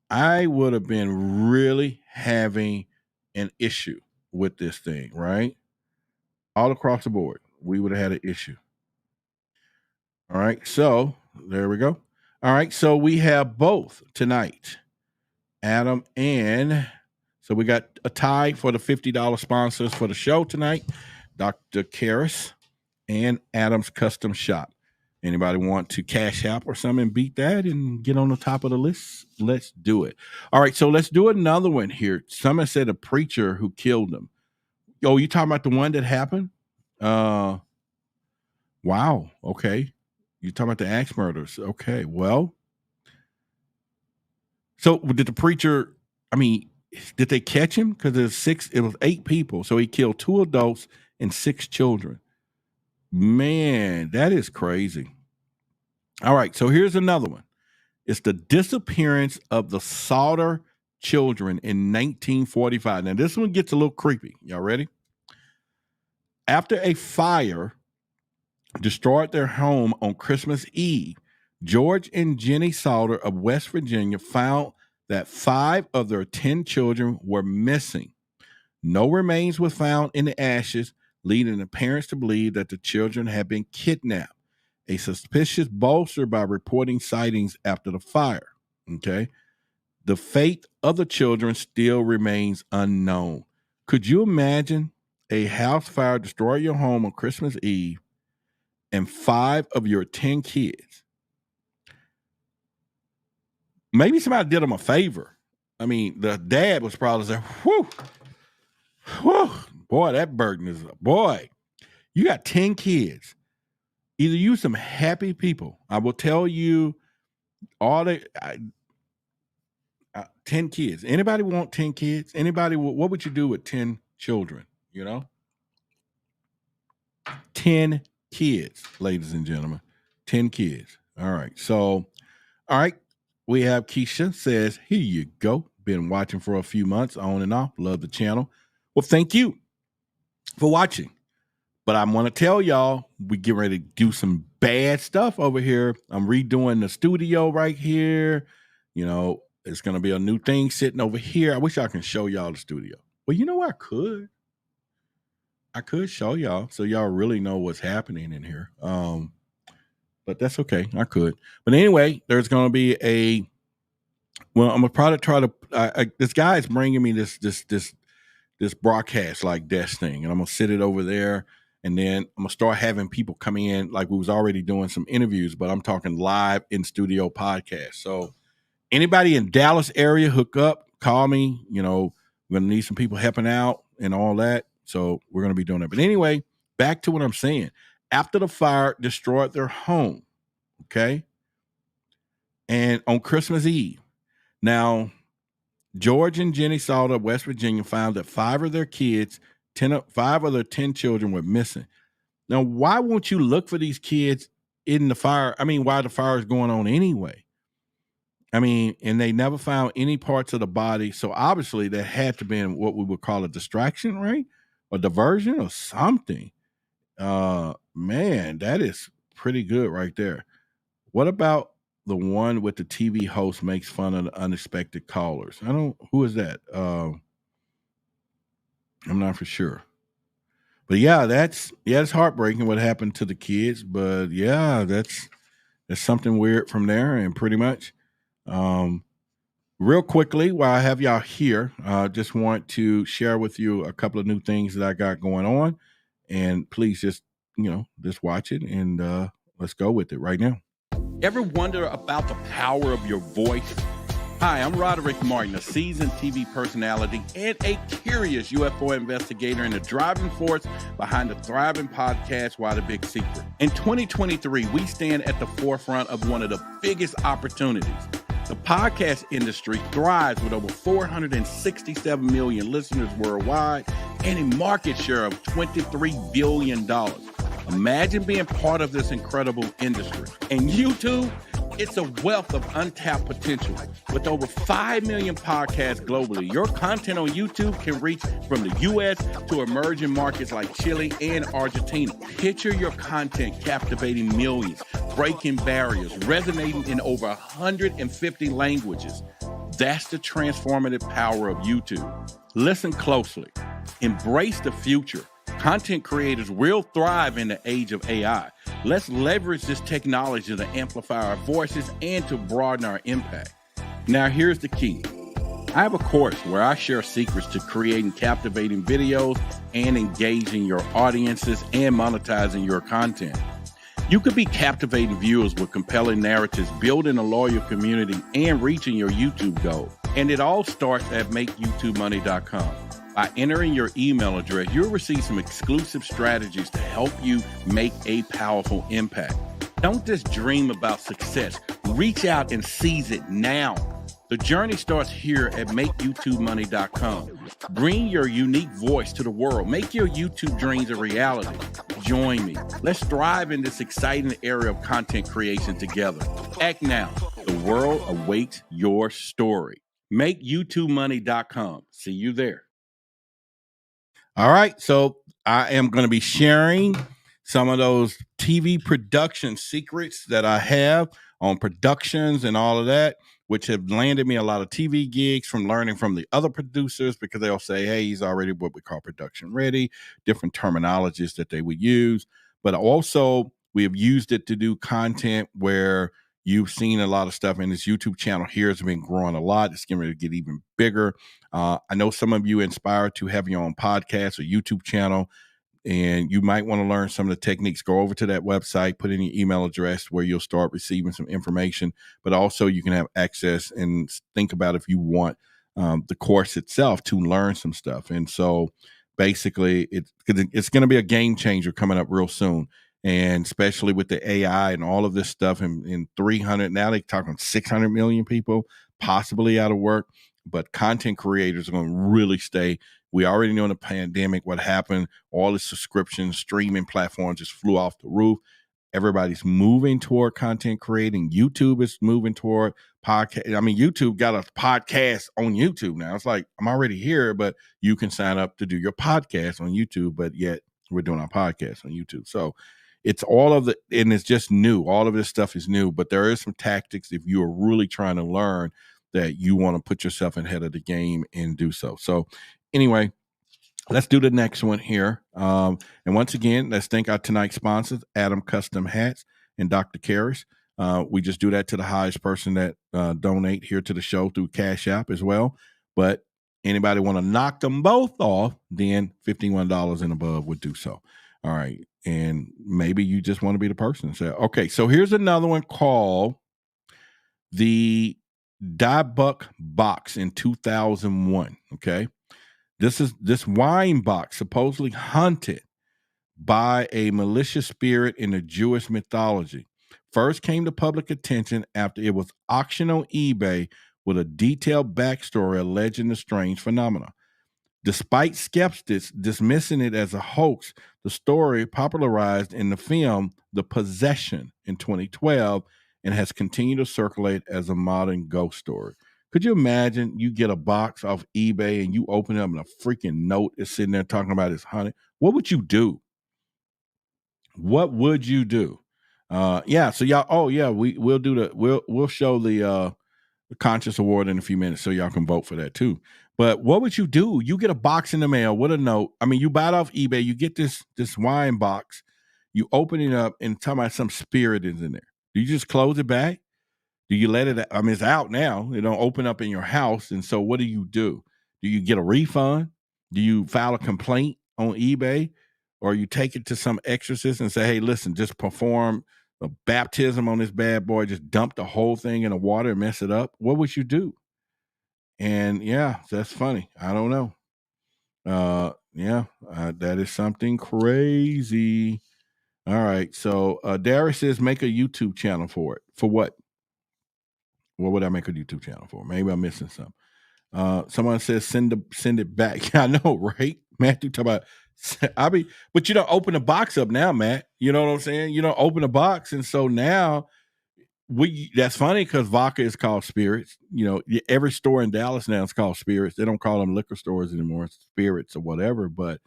I would have been really having an issue with this thing, right? all across the board, we would have had an issue. All right, so there we go. All right, so we have both tonight, Adam and so we got a tie for the $50 sponsors for the show tonight, Dr. Karras and Adam's Custom Shop. Anybody want to cash out or something and beat that and get on the top of the list? Let's do it. All right, so let's do another one here. Someone said a preacher who killed them. Oh, you talking about the one that happened? Wow. Okay. You talking about the Axe Murders? Okay. Well, so did the preacher? I mean, did they catch him? Because it was 8 people, so he killed 2 adults and 6 children. Man, that is crazy. All right, so here's another one. It's the disappearance of the Sauter children in 1945. Now, this one gets a little creepy. Y'all ready? After a fire destroyed their home on Christmas Eve, George and Jenny Sauter of West Virginia found that 5 of their 10 children were missing. No remains were found in the ashes, leading the parents to believe that the children had been kidnapped. A suspicion bolstered by reporting sightings after the fire. Okay. The fate of the children still remains unknown. Could you imagine a house fire destroy your home on Christmas Eve and 5 of your 10 kids? Maybe somebody did them a favor. I mean, the dad was probably saying, whew, boy, that burden is, boy, you got 10 kids. Either you some happy people. I will tell you all the 10 kids. Anybody want 10 kids? Anybody, what would you do with 10 children? 10 kids, ladies and gentlemen. 10 kids. All right. So, all right. We have Keisha says, here you go. Been watching for a few months on and off. Love the channel. Well, thank you for watching. But I want to tell y'all, we get ready to do some bad stuff over here. I'm redoing the studio right here. It's going to be a new thing sitting over here. I wish I can show y'all the studio. Well, you know what? I could show y'all so y'all really know what's happening in here. But that's okay. I could. But anyway, there's going to be I'm going to probably try to, this guy is bringing me this broadcast like desk thing, and I'm going to sit it over there. And then I'm going to start having people come in like we was already doing some interviews, but I'm talking live in studio podcast. So anybody in Dallas area, hook up, call me. We're going to need some people helping out and all that. So we're going to be doing that. But anyway, back to what I'm saying. After the fire destroyed their home, okay? And on Christmas Eve. Now, George and Jenny Sauter of West Virginia found that 5 of their kids 5 of their 10 children were missing. Now, why won't you look for these kids in the fire? I mean, why the fire is going on anyway? I mean, and they never found any parts of the body. So obviously that had to be what we would call a distraction, right? Or diversion or something. Man, that is pretty good right there. What about the one with the TV host makes fun of the unexpected callers? Who is that? I'm not for sure. But yeah, it's heartbreaking what happened to the kids. But yeah, that's something weird from there. And pretty much, real quickly, while I have y'all here, just want to share with you a couple of new things that I got going on. And please just watch it and let's go with it right now. Ever wonder about the power of your voice? Hi, I'm Roderick Martin, a seasoned TV personality and a curious UFO investigator and the driving force behind the thriving podcast, Why the Big Secret. In 2023, we stand at the forefront of one of the biggest opportunities. The podcast industry thrives with over 467 million listeners worldwide and a market share of $23 billion. Imagine being part of this incredible industry. And YouTube, it's a wealth of untapped potential. With over 5 million podcasts globally, your content on YouTube can reach from the U.S. to emerging markets like Chile and Argentina. Picture your content captivating millions, breaking barriers, resonating in over 150 languages. That's the transformative power of YouTube. Listen closely. Embrace the future. Content creators will thrive in the age of AI. Let's leverage this technology to amplify our voices and to broaden our impact. Now, here's the key. I have a course where I share secrets to creating captivating videos and engaging your audiences and monetizing your content. You could be captivating viewers with compelling narratives, building a loyal community, and reaching your YouTube goal. And it all starts at makeYouTubeMoney.com. By entering your email address, you'll receive some exclusive strategies to help you make a powerful impact. Don't just dream about success. Reach out and seize it now. The journey starts here at makeYouTubeMoney.com. Bring your unique voice to the world. Make your YouTube dreams a reality. Join me. Let's thrive in this exciting area of content creation together. Act now. The world awaits your story. MakeYouTubeMoney.com. See you there. All right, so I am going to be sharing some of those TV production secrets that I have on productions and all of that, which have landed me a lot of TV gigs from learning from the other producers, because they'll say, hey, he's already what we call production ready, different terminologies that they would use. But also, we have used it to do content where you've seen a lot of stuff, and this YouTube channel here has been growing a lot. It's getting ready to get even bigger. I know some of you inspired to have your own podcast or YouTube channel, and you might want to learn some of the techniques. Go over to that website, put in your email address where you'll start receiving some information, but also you can have access and think about if you want the course itself to learn some stuff. And so basically it's going to be a game changer coming up real soon. And especially with the AI and all of this stuff in 300, now they're talking 600 million people possibly out of work, but content creators are going to really stay. We already know in the pandemic what happened. All the subscriptions, streaming platforms just flew off the roof. Everybody's moving toward content creating. YouTube is moving toward podcast. I mean, YouTube got a podcast on YouTube now. It's like, I'm already here, but you can sign up to do your podcast on YouTube, but yet we're doing our podcast on YouTube. So it's all of the, and it's just new. All of this stuff is new, but there is some tactics if you are really trying to learn that you want to put yourself ahead of the game and do so. So anyway, let's do the next one here. And once again, let's thank our tonight's sponsors, Adam Custom Hats and Dr. Karras. We just do that to the highest person that donate here to the show through Cash App as well. But anybody want to knock them both off, then $51 and above would do so. All right. And maybe you just want to be the person and say, okay, so here's another one called the Diebuck Box in 2001. Okay. This wine box supposedly haunted by a malicious spirit in the Jewish mythology. First came to public attention after it was auctioned on eBay with a detailed backstory alleging the strange phenomena. Despite skeptics dismissing it as a hoax, the story popularized in the film The Possession in 2012 and has continued to circulate as a modern ghost story. Could you imagine you get a box off eBay and you open it up and a freaking note is sitting there talking about it's haunted? What would you do? What would you do? Yeah. So y'all. Oh yeah. We'll do the. We'll show the Conscious Award in a few minutes, so y'all can vote for that too. But what would you do? You get a box in the mail with a note. I mean, you buy it off eBay. You get this wine box. You open it up and tell me some spirit is in there. Do you just close it back? Do you let it? I mean, it's out now. It don't open up in your house. And so what do? Do you get a refund? Do you file a complaint on eBay? Or you take it to some exorcist and say, hey, listen, just perform a baptism on this bad boy, just dump the whole thing in the water and mess it up? What would you do? And yeah, that's funny. I don't know. That is something crazy. All right. So Darius says make a YouTube channel for it. For what? What would I make a YouTube channel for? Maybe I'm missing something. Someone says send it back. I know, right? Matthew talk about but you don't open the box up now, Matt. You know what I'm saying? You don't open the box, and so now that's funny because vodka is called spirits. You know, every store in Dallas now is called spirits. They don't call them liquor stores anymore, it's spirits or whatever. But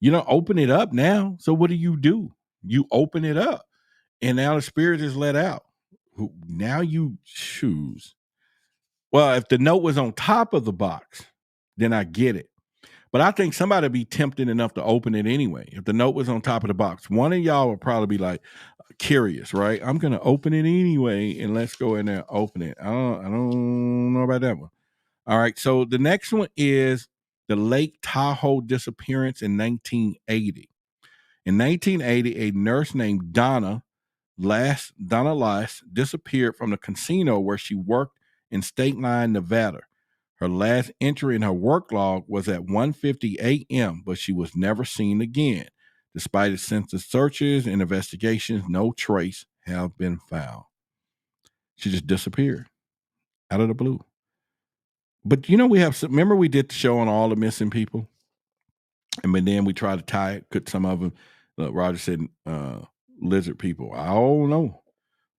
you don't open it up now. So what do? You open it up, and now the spirit is let out. Now you choose. Well, if the note was on top of the box, then I get it. But I think somebody would be tempted enough to open it anyway. If the note was on top of the box, one of y'all would probably be like curious, right? I'm going to open it anyway, and let's go in there and open it. I don't know about that one. All right. So the next one is the Lake Tahoe disappearance in 1980. In 1980, a nurse named Donna Lass disappeared from the casino where she worked in State Line, Nevada. Her last entry in her work log was at 1:50 a.m., but she was never seen again. Despite extensive searches and investigations, no trace have been found. She just disappeared out of the blue. But remember we did the show on all the missing people? And then we tried to tie it, could some of them, Roger said, lizard people. I don't know.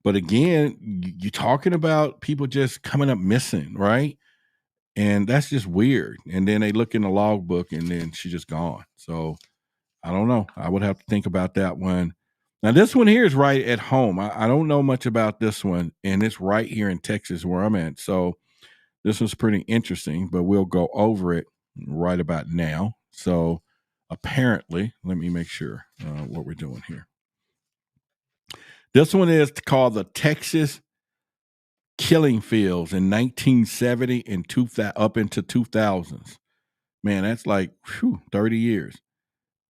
But again, you're talking about people just coming up missing, right? And that's just weird. And then they look in the logbook and then she's just gone. So I don't know. I would have to think about that one. Now, this one here is right at home. I don't know much about this one. And it's right here in Texas where I'm at. So this was pretty interesting, but we'll go over it right about now. So apparently, let me make sure what we're doing here. This one is called the Texas Killing Fields in 1970 and up into 2000s. Man, that's like 30 years.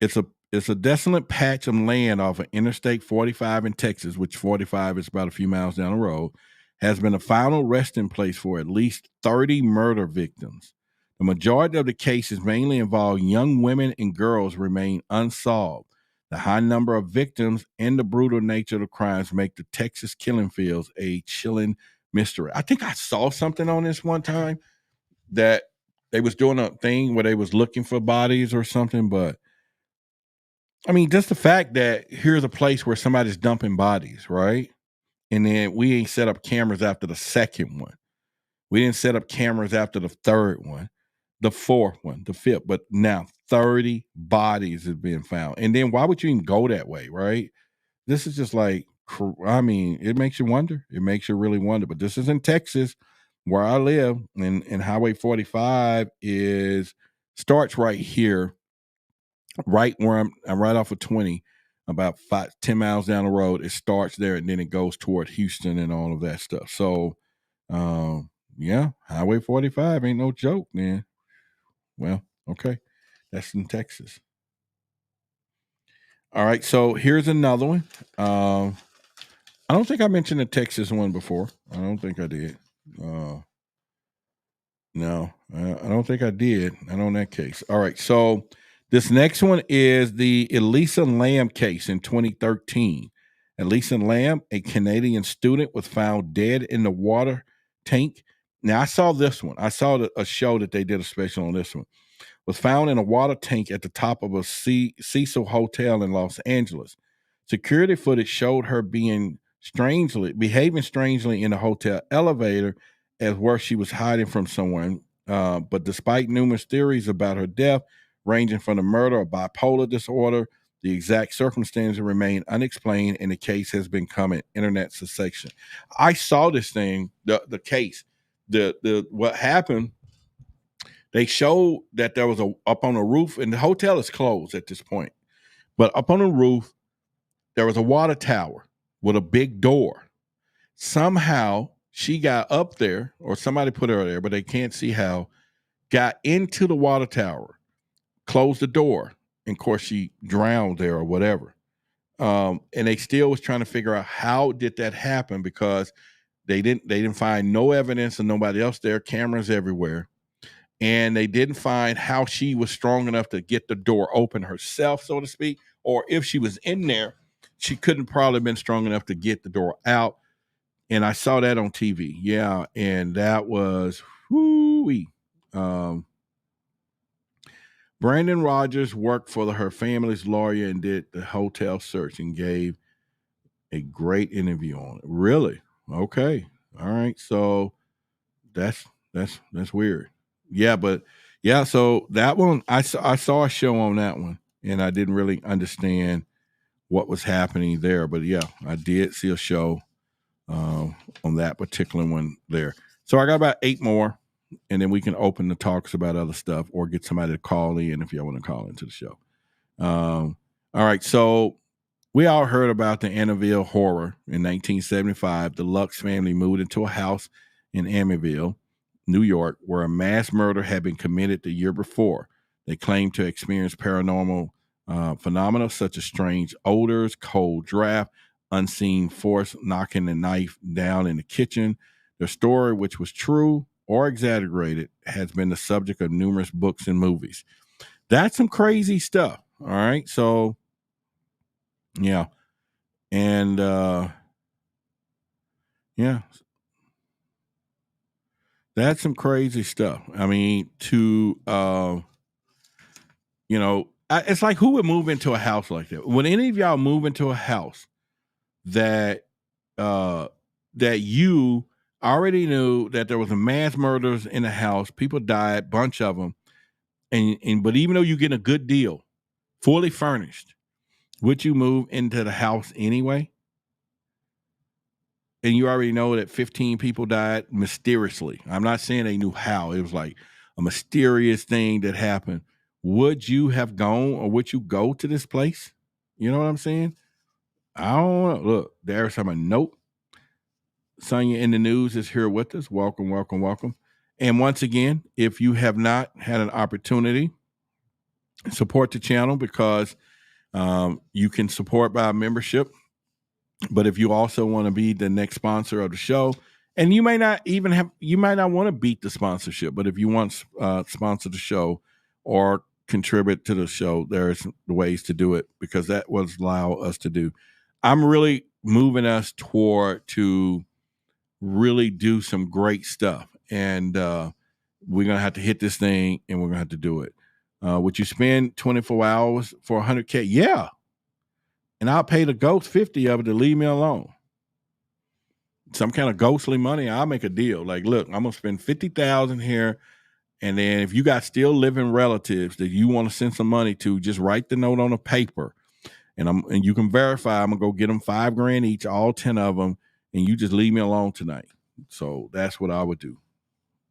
It's a desolate patch of land off of Interstate 45 in Texas, which 45 is about a few miles down the road, has been a final resting place for at least 30 murder victims. The majority of the cases mainly involve young women and girls remain unsolved. The high number of victims and the brutal nature of the crimes make the Texas Killing Fields a chilling mystery. I think I saw something on this one time that they was doing a thing where they was looking for bodies or something, but I mean, just the fact that here's a place where somebody's dumping bodies, right? And then we ain't set up cameras after the second one. We didn't set up cameras after the third one, the fourth one, the fifth, but now 30 bodies have been found. And then why would you even go that way, right? This is just like, I mean, it makes you wonder. It makes you really wonder. But this is in Texas where I live, and Highway 45 starts right here, right where I'm right off of 20, about 10 miles down the road. It starts there and then it goes toward Houston and all of that stuff. So, yeah, Highway 45 ain't no joke, man. Well, okay. That's in Texas. All right. So here's another one. I don't think I mentioned the Texas one before. I don't think I did. No, I don't think I did. Not on that case. All right. So this next one is the Elisa Lam case in 2013. Elisa Lam, a Canadian student, was found dead in the water tank. Now, I saw this one. I saw a show that they did a special on this one. Was found in a water tank at the top of a Cecil Hotel in Los Angeles. Security footage showed her behaving strangely in the hotel elevator as where she was hiding from someone. But despite numerous theories about her death, ranging from the murder or bipolar disorder, the exact circumstances remain unexplained, and the case has become an internet sensation. I saw this thing, the case, what happened. They showed that there was up on the roof, and the hotel is closed at this point. But up on the roof, there was a water tower with a big door. Somehow she got up there, or somebody put her there, but they can't see how, got into the water tower, closed the door, and of course she drowned there or whatever. And they still was trying to figure out how did that happen, because they didn't find no evidence of nobody else there, cameras everywhere. And they didn't find how she was strong enough to get the door open herself, so to speak, or if she was in there, she couldn't probably been strong enough to get the door out. And I saw that on TV. Yeah. And that was, whoo-wee. Brandon Rogers worked for her family's lawyer and did the hotel search and gave a great interview on it. Really? Okay. All right. So that's weird. Yeah, but yeah, so that one I saw a show on that one, and I didn't really understand what was happening there. But yeah, I did see a show on that particular one there. So I got about 8 more. and then we can open the talks about other stuff or get somebody to call in if y'all want to call into the show. All right, so we all heard about the Amityville horror in 1975. The Lux family moved into a house in Amityville, New York, where a mass murder had been committed the year before. They claimed to experience paranormal phenomena such as strange odors, cold draft, unseen force knocking the knife down in the kitchen. Their story, which was true or exaggerated, has been the subject of numerous books and movies. That's some crazy stuff. All right. So, yeah. And, yeah. That's some crazy stuff. I mean, it's like, who would move into a house like that? Would any of y'all move into a house that you already knew that there was a mass murders in the house, people died, bunch of them, but even though you get a good deal, fully furnished, would you move into the house anyway? And you already know that 15 people died mysteriously. I'm not saying they knew how. It was like a mysterious thing that happened. Would you have gone, or would you go to this place? You know what I'm saying? I don't know. Look, there's someone. Nope. Sonia in the news is here with us. Welcome, welcome, welcome. And once again, if you have not had an opportunity, support the channel, because you can support by membership. But if you also want to be the next sponsor of the show, and you might not want to beat the sponsorship, but if you want to sponsor the show or contribute to the show, there's ways to do it, because that will allow us to do. I'm really moving us to really do some great stuff. And we're going to have to hit this thing, and we're going to have to do it. Would you spend 24 hours for $100K? Yeah. And I'll pay the ghost 50 of it to leave me alone. Some kind of ghostly money, I'll make a deal. Like, look, I'm going to spend $50,000 here. And then if you got still living relatives that you want to send some money to, just write the note on a paper. And you can verify. I'm going to go get them $5,000 each, all 10 of them. And you just leave me alone tonight. So that's what I would do.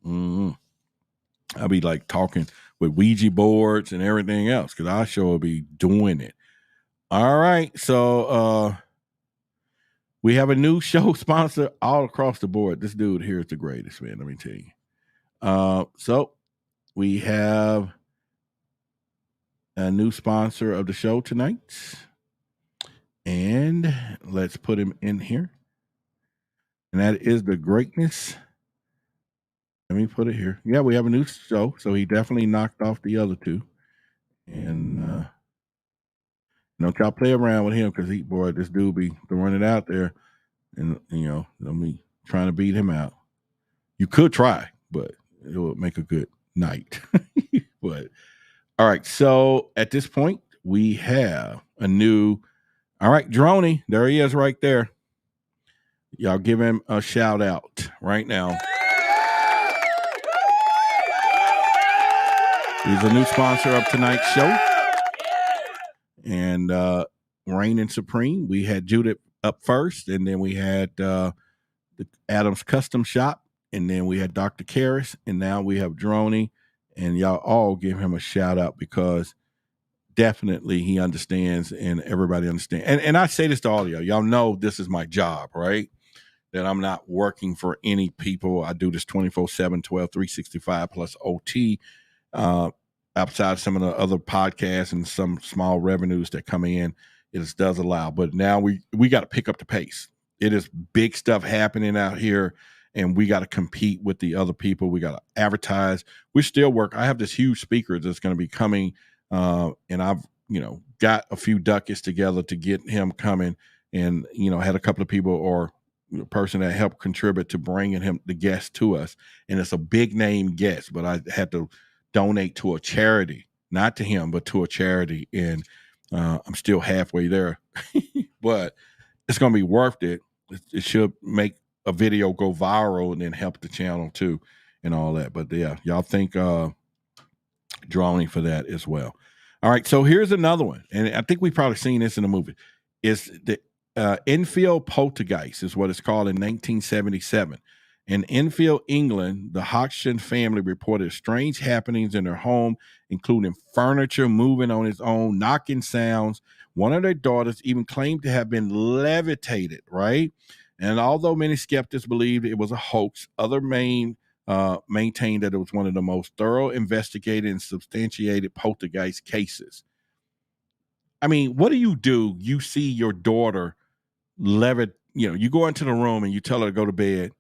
I'll be like talking with Ouija boards and everything else, because I sure will be doing it. All right. So we have a new show sponsor all across the board. This dude here is the greatest, man. Let me tell you. So we have a new sponsor of the show tonight. And let's put him in here. And that is the greatness. Let me put it here. Yeah, we have a new show. So he definitely knocked off the other two. And don't y'all play around with him, because this dude be throwing it out there, and let me trying to beat him out. You could try, but it would make a good night. But all right, so at this point we have a new. All right, Droney, there he is right there. Y'all give him a shout out right now. He's a new sponsor of tonight's show. And reigning supreme, we had Judith up first, and then we had the Adams Custom Shop, and then we had Dr. Karras, and now we have Droney. And y'all all give him a shout out, because definitely he understands, and everybody understands. And I say this to all of y'all. Y'all know this is my job, right? That I'm not working for any people. I do this 24/7, 12, 365 plus OT. Outside some of the other podcasts and some small revenues that come in, it does allow. But now we got to pick up the pace. It is big stuff happening out here, and we got to compete with the other people. We got to advertise. We still work. I have this huge speaker that's going to be coming, and I've got a few ducats together to get him coming, and had a couple of people or person that helped contribute to bringing him the guest to us, and it's a big name guest, but I had to donate to a charity, not to him, but to a charity. And I'm still halfway there, but it's going to be worth it. It should make a video go viral and then help the channel too, and all that. But yeah, y'all thank Droney for that as well. All right. So here's another one. And I think we've probably seen this in the movie. It's the Enfield Poltergeist is what it's called in 1977. In Enfield, England, the Hodgson family reported strange happenings in their home, including furniture moving on its own, knocking sounds. One of their daughters even claimed to have been levitated, right? And although many skeptics believed it was a hoax, other maintained that it was one of the most thorough, investigated, and substantiated poltergeist cases. I mean, what do? You see your daughter you go into the room and you tell her to go to bed,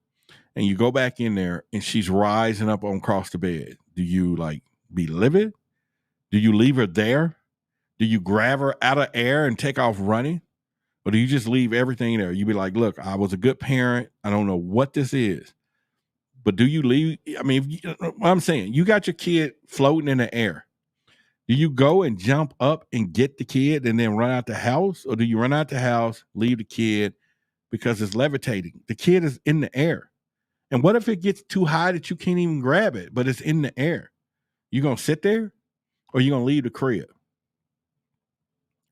and you go back in there and she's rising up on across the bed. Do you like be livid? Do you leave her there? Do you grab her out of air and take off running? Or do you just leave everything there? You be like, look, I was a good parent. I don't know what this is. But do you leave? I mean, I'm saying you got your kid floating in the air. Do you go and jump up and get the kid and then run out the house? Or do you run out the house, leave the kid because it's levitating? The kid is in the air. And what if it gets too high that you can't even grab it, but it's in the air? You going to sit there or you going to leave the crib?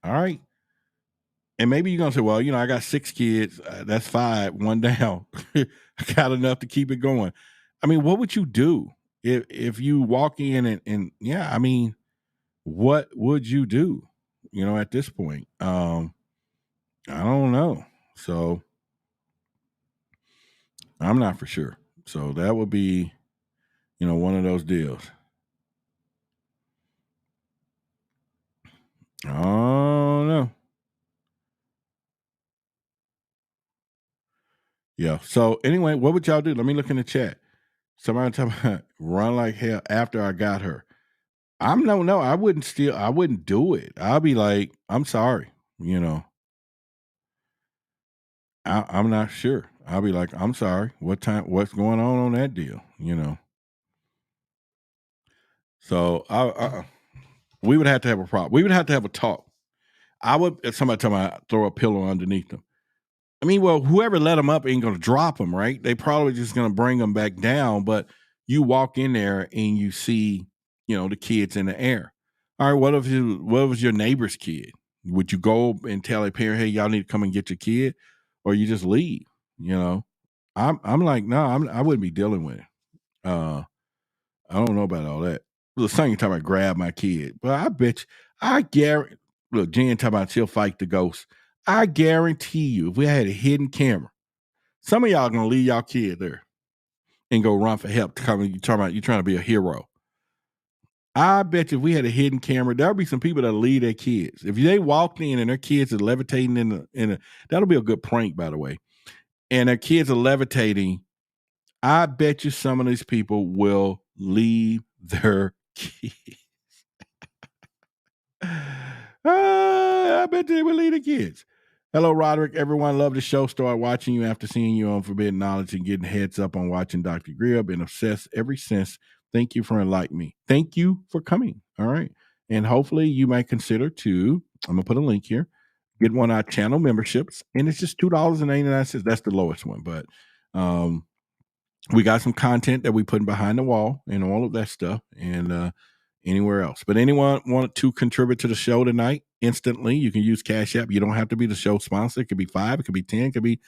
All right. And maybe you're going to say, well, I got 6 kids. That's 5, one down. I got enough to keep it going. I mean, what would you do if you walk in and yeah, I mean, what would you do, at this point? I don't know. So I'm not for sure. So that would be, one of those deals. Oh, no. Yeah. So anyway, what would y'all do? Let me look in the chat. Somebody tell me run like hell after I got her. No, I wouldn't do it. I'll be like, I'm sorry, I'm not sure. I'll be like, I'm sorry. What's going on that deal? So we would have to have a problem. We would have to have a talk. If somebody tell me throw a pillow underneath them. I mean, well, whoever let them up ain't going to drop them, right? They probably just going to bring them back down. But you walk in there and you see, the kids in the air. All right, what was your neighbor's kid? Would you go and tell a parent, hey, y'all need to come and get your kid, or you just leave? I'm like, no, I wouldn't be dealing with it. I don't know about all that. The same time I grab my kid, but I bet you, I guarantee. Look, Jen talking about she'll fight the ghost. I guarantee you, if we had a hidden camera, some of y'all gonna leave y'all kid there and go run for help. You talking about you trying to be a hero. I bet you if we had a hidden camera, there'll be some people that'll leave their kids. If they walked in and their kids are levitating that'll be a good prank, by the way. And their kids are levitating. I bet you some of these people will leave their kids. I bet they will leave the kids. Hello, Roderick. Everyone love the show. Started watching you after seeing you on Forbidden Knowledge and getting heads up on watching Dr. Greer. Been obsessed ever since. Thank you for enlightening me. Thank you for coming. All right. And hopefully you might consider to, I'm going to put a link here, get one of our channel memberships. And it's just $2.99. That's the lowest one. But we got some content that we put behind the wall and all of that stuff. And anywhere else. But anyone want to contribute to the show tonight instantly, you can use Cash App. You don't have to be the show sponsor. It could be $5, it could be 10, it could be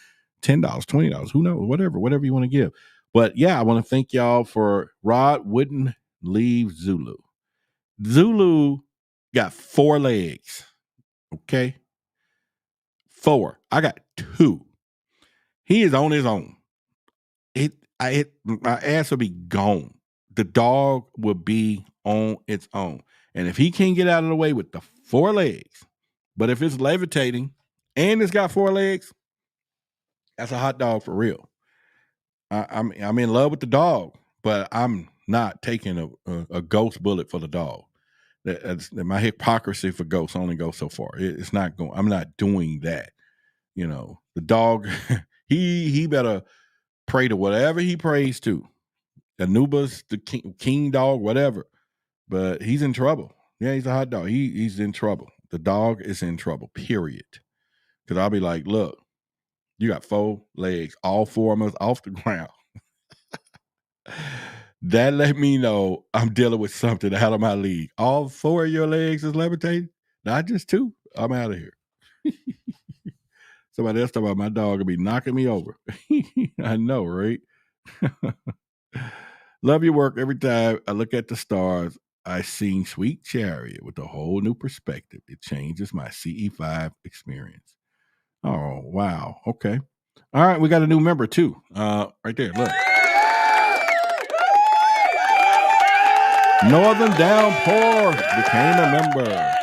$10, $20, who knows, whatever you want to give. But yeah, I want to thank y'all for Rod wouldn't leave Zulu. Zulu got 4 legs. Okay. 4. I got 2. He is on his own. My ass will be gone. The dog will be on its own. And if he can't get out of the way with the 4 legs, but if it's levitating and it's got 4 legs, that's a hot dog for real. I'm in love with the dog, but I'm not taking a ghost bullet for the dog. My hypocrisy for ghosts only goes so far. It's not going. I'm not doing that. The dog. he better pray to whatever he prays to. Anubis, the king dog, whatever. But he's in trouble. Yeah, he's a hot dog. He's in trouble. The dog is in trouble, period. Because I'll be like, look, you got 4 legs, all 4 of us off the ground. That let me know I'm dealing with something out of my league. All 4 of your legs is levitating, not just 2. I'm out of here. Somebody else talking about my dog will be knocking me over. I know, right? Love your work. Every time I look at the stars, I sing Sweet Chariot with a whole new perspective. It changes my CE5 experience. Oh, wow. Okay. All right. We got a new member too. Right there. Look. Northern Downpour became a member.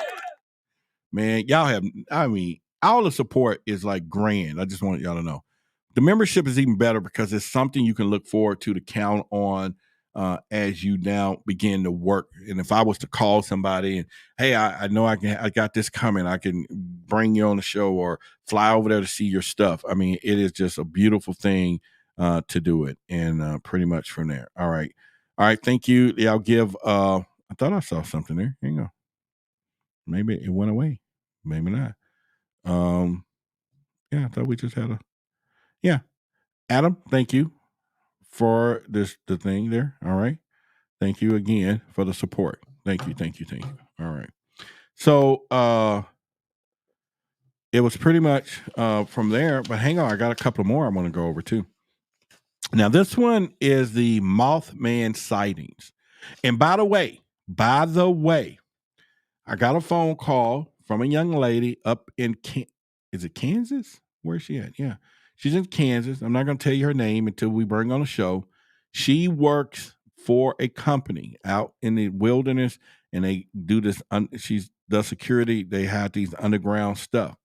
Man, y'all have, I mean, all the support is like grand. I just want y'all to know. The membership is even better because it's something you can look forward to count on as you now begin to work. And if I was to call somebody and, hey, I know I got this coming, I can bring you on the show or fly over there to see your stuff. I mean, it is just a beautiful thing to do it. And pretty much from there. All right. Thank you. I'll give, I thought I saw something there. Hang on. Maybe it went away. Maybe not. Yeah, I thought we just had Adam, thank you for the thing there. All right. Thank you again for the support. Thank you. All right. So it was pretty much from there, but hang on, I got a couple more I want to go over too. Now, this one is the Mothman sightings. And by the way, I got a phone call from a young lady up in is it Kansas? Where's she at? Yeah. She's in Kansas. I'm not going to tell you her name until we bring her on the show. She works for a company out in the wilderness, and they do this. She's the security. They have these underground stuff.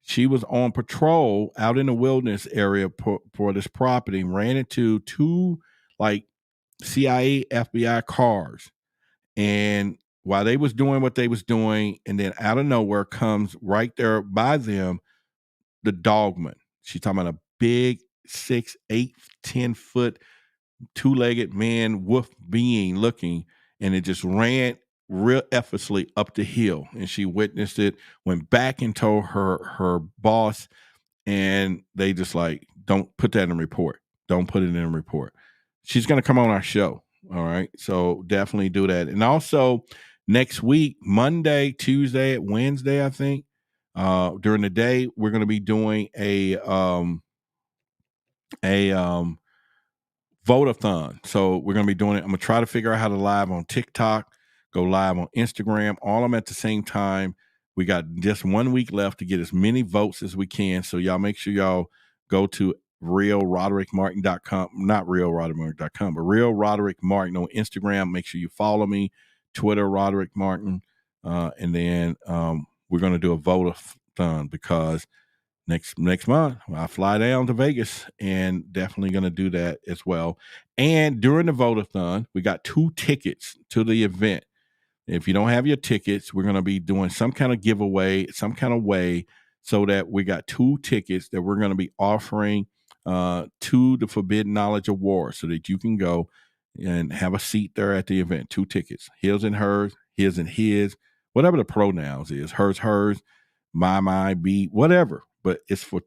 She was on patrol out in the wilderness area for this property and ran into two like CIA, FBI cars. And while they was doing what they was doing, and then out of nowhere comes right there by them, the dogman. She's talking about a big 6, 8, 10 foot, two-legged man, wolf being looking, and it just ran real effortlessly up the hill. And she witnessed it, went back and told her boss, and they just like, don't put that in a report. Don't put it in a report. She's going to come on our show. All right. So definitely do that. And also next week, Monday, Tuesday, Wednesday, I think, during the day, we're going to be doing a vote-a-thon. So we're going to be doing it. I'm going to try to figure out how to live on TikTok, go live on Instagram, all of them at the same time. We got just 1 week left to get as many votes as we can. So y'all make sure y'all go to realroderickmartin.com, not realroderickmartin.com, but Real Roderick Martin on Instagram. Make sure you follow me, Twitter, Roderick Martin. And then we're going to do a vote-a-thon because next month I fly down to Vegas and definitely going to do that as well. And during the vote-a-thon, we got 2 tickets to the event. If you don't have your tickets, we're going to be doing some kind of giveaway, some kind of way, so that we got 2 tickets that we're going to be offering to the Forbidden Knowledge Award, so that you can go and have a seat there at the event. 2 tickets, his and hers, his and his, whatever the pronouns is, hers, my, be, whatever. But it's for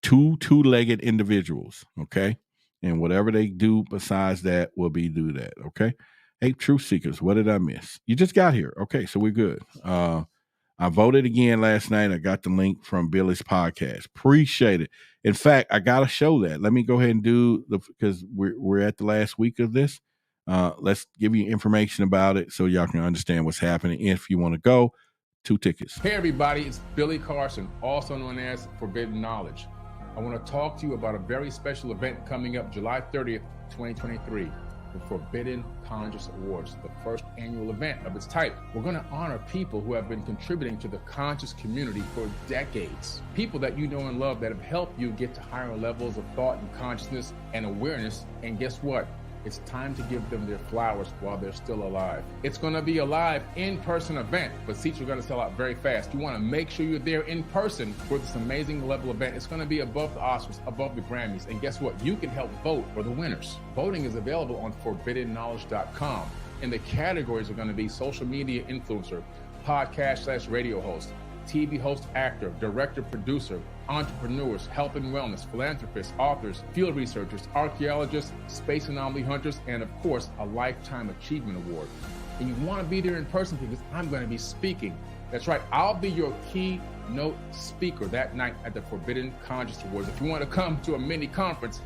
two-legged individuals, okay? And whatever they do besides that will be do that, okay? Hey, Truth Seekers, what did I miss? You just got here. Okay, so we're good. I voted again last night. I got the link from Billy's podcast. Appreciate it. In fact, I got to show that. Let me go ahead and do because we're at the last week of this. Let's give you information about it so y'all can understand what's happening. If you want to go, 2 tickets. Hey everybody, it's Billy Carson, also known as Forbidden Knowledge. I want to talk to you about a very special event coming up July 30th, 2023. The Forbidden Conscious Awards, the first annual event of its type. We're going to honor people who have been contributing to the conscious community for decades. People that you know and love that have helped you get to higher levels of thought and consciousness and awareness. And guess what? It's time to give them their flowers while they're still alive. It's going to be a live in-person event, but seats are going to sell out very fast. You want to make sure you're there in person for this amazing level event. It's going to be above the Oscars, above the Grammys. And guess what? You can help vote for the winners. Voting is available on forbiddenknowledge.com. And the categories are going to be social media influencer, podcast/radio host, TV host, actor, director, producer, entrepreneurs, health and wellness, philanthropists, authors, field researchers, archaeologists, space anomaly hunters, and of course, a Lifetime Achievement Award. And you want to be there in person because I'm going to be speaking. That's right, I'll be your keynote speaker that night at the Forbidden Conscious Awards. If you want to come to a mini conference,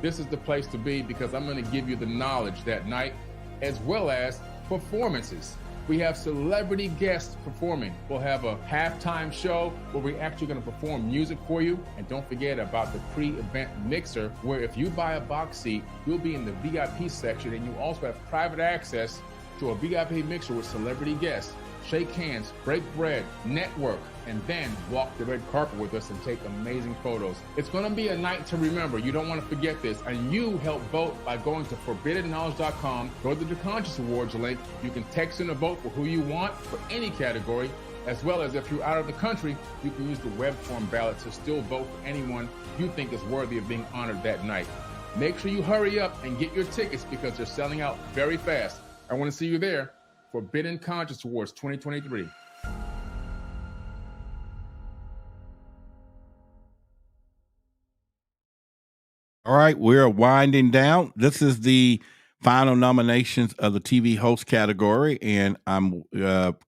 this is the place to be because I'm going to give you the knowledge that night, as well as performances. We have celebrity guests performing. We'll have a halftime show where we're actually going to perform music for you. And don't forget about the pre-event mixer, where if you buy a box seat, you'll be in the VIP section, and you also have private access to a VIP mixer with celebrity guests. Shake hands, break bread, network, and then walk the red carpet with us and take amazing photos. It's going to be a night to remember. You don't want to forget this. And you help vote by going to forbiddenknowledge.com, go to the Conscious Awards link. You can text in a vote for who you want for any category, as well as if you're out of the country, you can use the web form ballot to still vote for anyone you think is worthy of being honored that night. Make sure you hurry up and get your tickets because they're selling out very fast. I want to see you there. Forbidden Conscious Awards 2023. All right, we're winding down. This is the final nominations of the TV host category, and I'm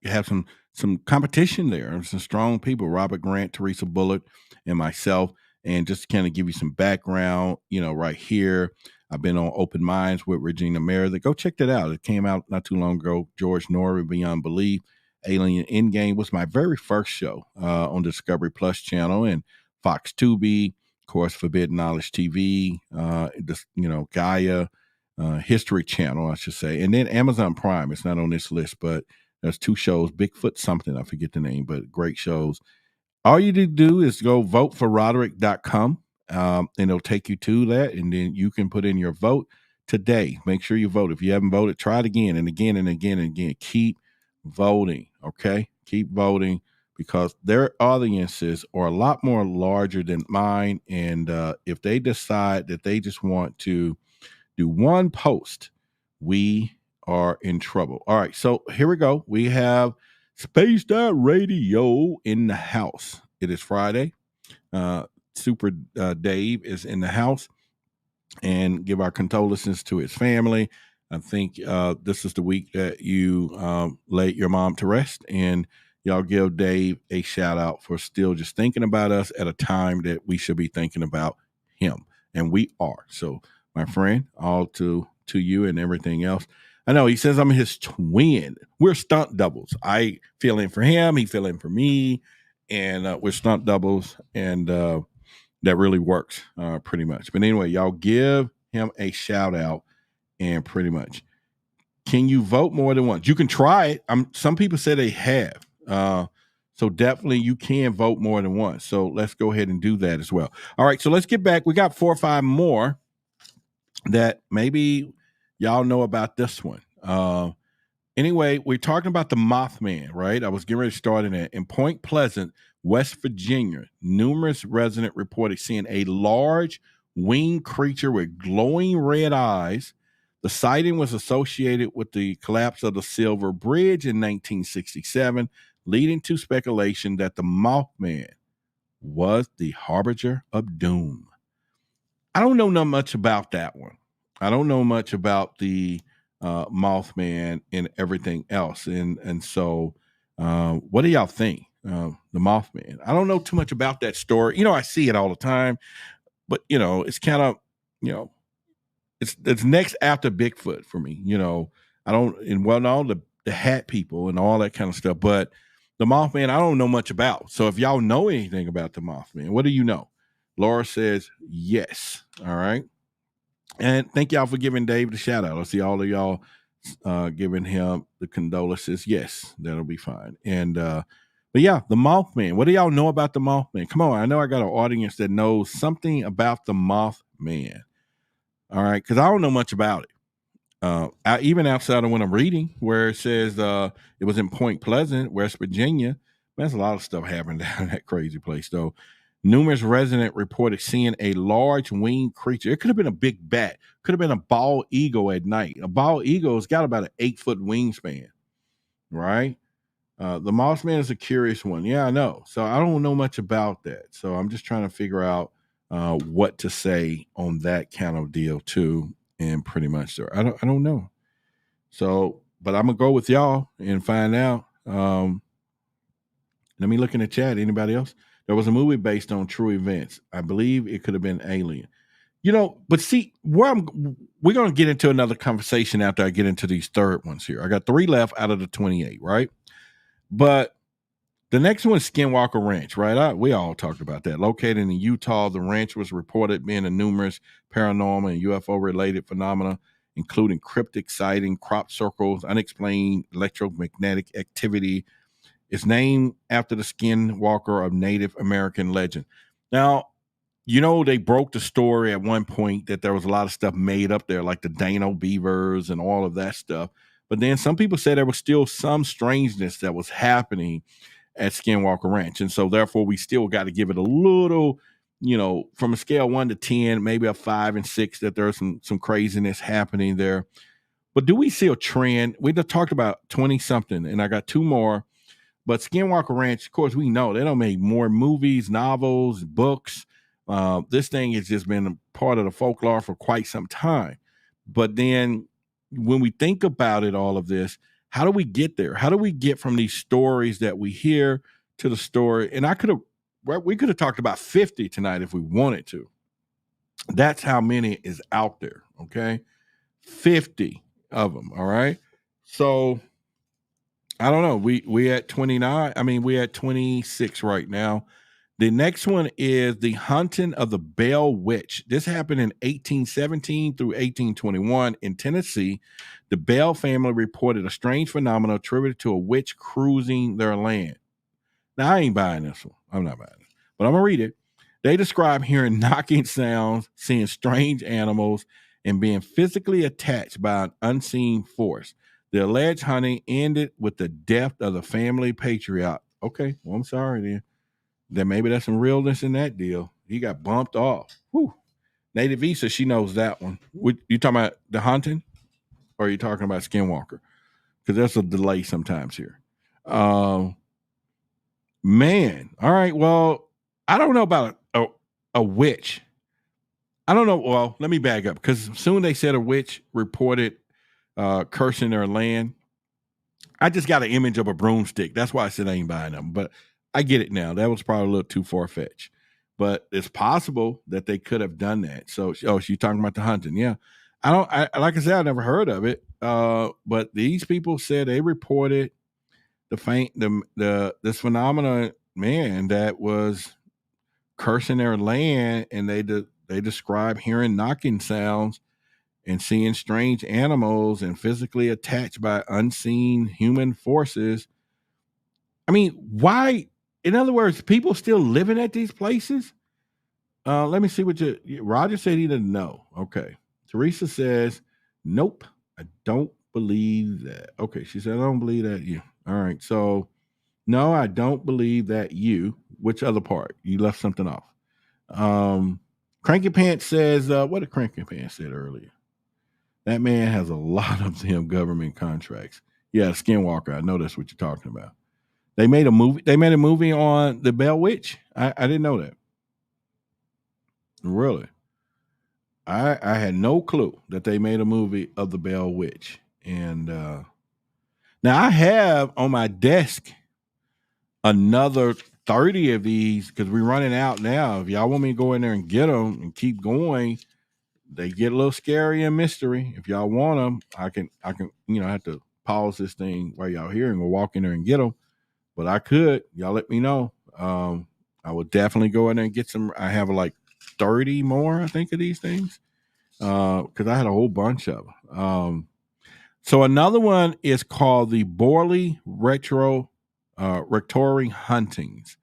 have some competition there. Some strong people: Robert Grant, Teresa Bullock, and myself. And just to kind of give you some background, right here, I've been on Open Minds with Regina Meredith. Go check that out. It came out not too long ago. George Norrie, Beyond Belief, Alien Endgame was my very first show on Discovery Plus channel, and Fox Tubi, of course, Forbidden Knowledge TV, Gaia, History Channel, I should say, and then Amazon Prime. It's not on this list, but there's two shows, Bigfoot something, I forget the name, but great shows. All you need to do is go vote for Roderick.com, and it'll take you to that, and then you can put in your vote today. Make sure you vote. If you haven't voted, try it again and again and again and again. Keep voting, okay? Keep voting, because their audiences are a lot more larger than mine, and if they decide that they just want to do one post, we are in trouble. All right, so here we go. We have Spaced Out Radio in the house. It is Friday. Super Dave is in the house, and give our condolences to his family. I think this is the week that you laid your mom to rest, and y'all give Dave a shout out for still just thinking about us at a time that we should be thinking about him, and we are. So, my friend, all to you and everything else. I know he says I'm his twin. We're stunt doubles. I fill in for him. He fill in for me. And we're stunt doubles. And that really works pretty much. But anyway, y'all give him a shout out. And pretty much, can you vote more than once? You can try it. Some people say they have. So definitely you can vote more than once. So let's go ahead and do that as well. All right. So let's get back. We got 4 or 5 more that maybe y'all know about this one. Anyway, we're talking about the Mothman, right? I was getting ready to start in it. In Point Pleasant, West Virginia, numerous residents reported seeing a large winged creature with glowing red eyes. The sighting was associated with the collapse of the Silver Bridge in 1967, leading to speculation that the Mothman was the harbinger of doom. I don't know much about that one. I don't know much about the Mothman and everything else. And so what do y'all think? The Mothman. I don't know too much about that story. I see it all the time, but it's kind of, it's next after Bigfoot for me. I don't, and all the hat people and all that kind of stuff, but the Mothman, I don't know much about. So if y'all know anything about the Mothman, what do you know? Laura says yes. All right. And thank y'all for giving Dave the shout out. I see all of y'all giving him the condolences. Yes, that'll be fine. And but yeah, the Mothman. What do y'all know about the Mothman? Come on, I know I got an audience that knows something about the Mothman. All right, because I don't know much about it. Even outside of when I'm reading, where it says it was in Point Pleasant, West Virginia. There's a lot of stuff happening down in that crazy place, though. Numerous residents reported seeing a large winged creature. It could have been a big bat. Could have been a bald eagle at night. A bald eagle has got about an 8-foot wingspan, right? The Mothman is a curious one. Yeah, I know. So I don't know much about that. So I'm just trying to figure out what to say on that kind of deal too. And pretty much, I don't know. So, but I'm gonna go with y'all and find out. Let me look in the chat. Anybody else? There was a movie based on true events. I believe it could have been Alien. But see, we're going to get into another conversation after I get into these third ones here. I got 3 left out of the 28, right? But the next one is Skinwalker Ranch, right? We all talked about that. Located in Utah, the ranch was reported being a numerous paranormal and UFO-related phenomena, including cryptic sighting, crop circles, unexplained electromagnetic activity. It's named after the Skinwalker of Native American legend. Now, they broke the story at one point that there was a lot of stuff made up there, like the Dano beavers and all of that stuff. But then some people said there was still some strangeness that was happening at Skinwalker Ranch. And so therefore we still got to give it a little, from a scale 1 to 10, maybe a 5 and 6, that there's some craziness happening there. But do we see a trend? We just talked about 20 something, and I got 2 more. But Skinwalker Ranch, of course, we know they don't make more movies, novels, books. This thing has just been a part of the folklore for quite some time. But then when we think about it, all of this, how do we get there? How do we get from these stories that we hear to the story? And we could have talked about 50 tonight if we wanted to. That's how many is out there. Okay. 50 of them. All right. So I don't know. We at 29. I mean, we at 26 right now. The next one is the haunting of the Bell Witch. This happened in 1817 through 1821 in Tennessee. The Bell family reported a strange phenomenon attributed to a witch cruising their land. Now, I ain't buying this one. I'm not buying it, but I'm going to read it. They describe hearing knocking sounds, seeing strange animals, and being physically attached by an unseen force. The alleged hunting ended with the death of the family patriarch. Okay, well, I'm sorry then. Then maybe there's some realness in that deal. He got bumped off. Whew. Native Visa, she knows that one. You talking about the hunting, or are you talking about Skinwalker? Because there's a delay sometimes here. Man, all right. Well, I don't know about a witch. I don't know. Well, let me back up, because soon they said a witch reported cursing their land. I just got an image of a broomstick. That's why I said I ain't buying them. But I get it now. That was probably a little too far-fetched. But it's possible that they could have done that. So, she's talking about the hunting. Yeah. Like I said, I never heard of it. But these people said they reported this phenomenon, man, that was cursing their land, and they describe hearing knocking sounds and seeing strange animals and physically attached by unseen human forces. I mean, why? In other words, people still living at these places? Let me see what Roger said he didn't know. Okay. Teresa says, nope, I don't believe that. Okay, she said, I don't believe that you. All right, so no, I don't believe that you. Which other part? You left something off. Cranky Pants says, what did Cranky Pants said earlier? That man has a lot of them government contracts. Yeah, Skinwalker, I know that's what you're talking about. They made a movie on the Bell Witch. I didn't know that. Really? I had no clue that they made a movie of the Bell Witch. And now I have on my desk another 30 of these, because we're running out now. If y'all want me to go in there and get them and keep going, they get a little scary and mystery. If y'all want them, I can I have to pause this thing while y'all here and go walk in there and get them. But I could. Y'all let me know. I will definitely go in there and get some. I have like 30 more, I think, of these things, because I had a whole bunch of them. So another one is called the Borley Rectory Huntings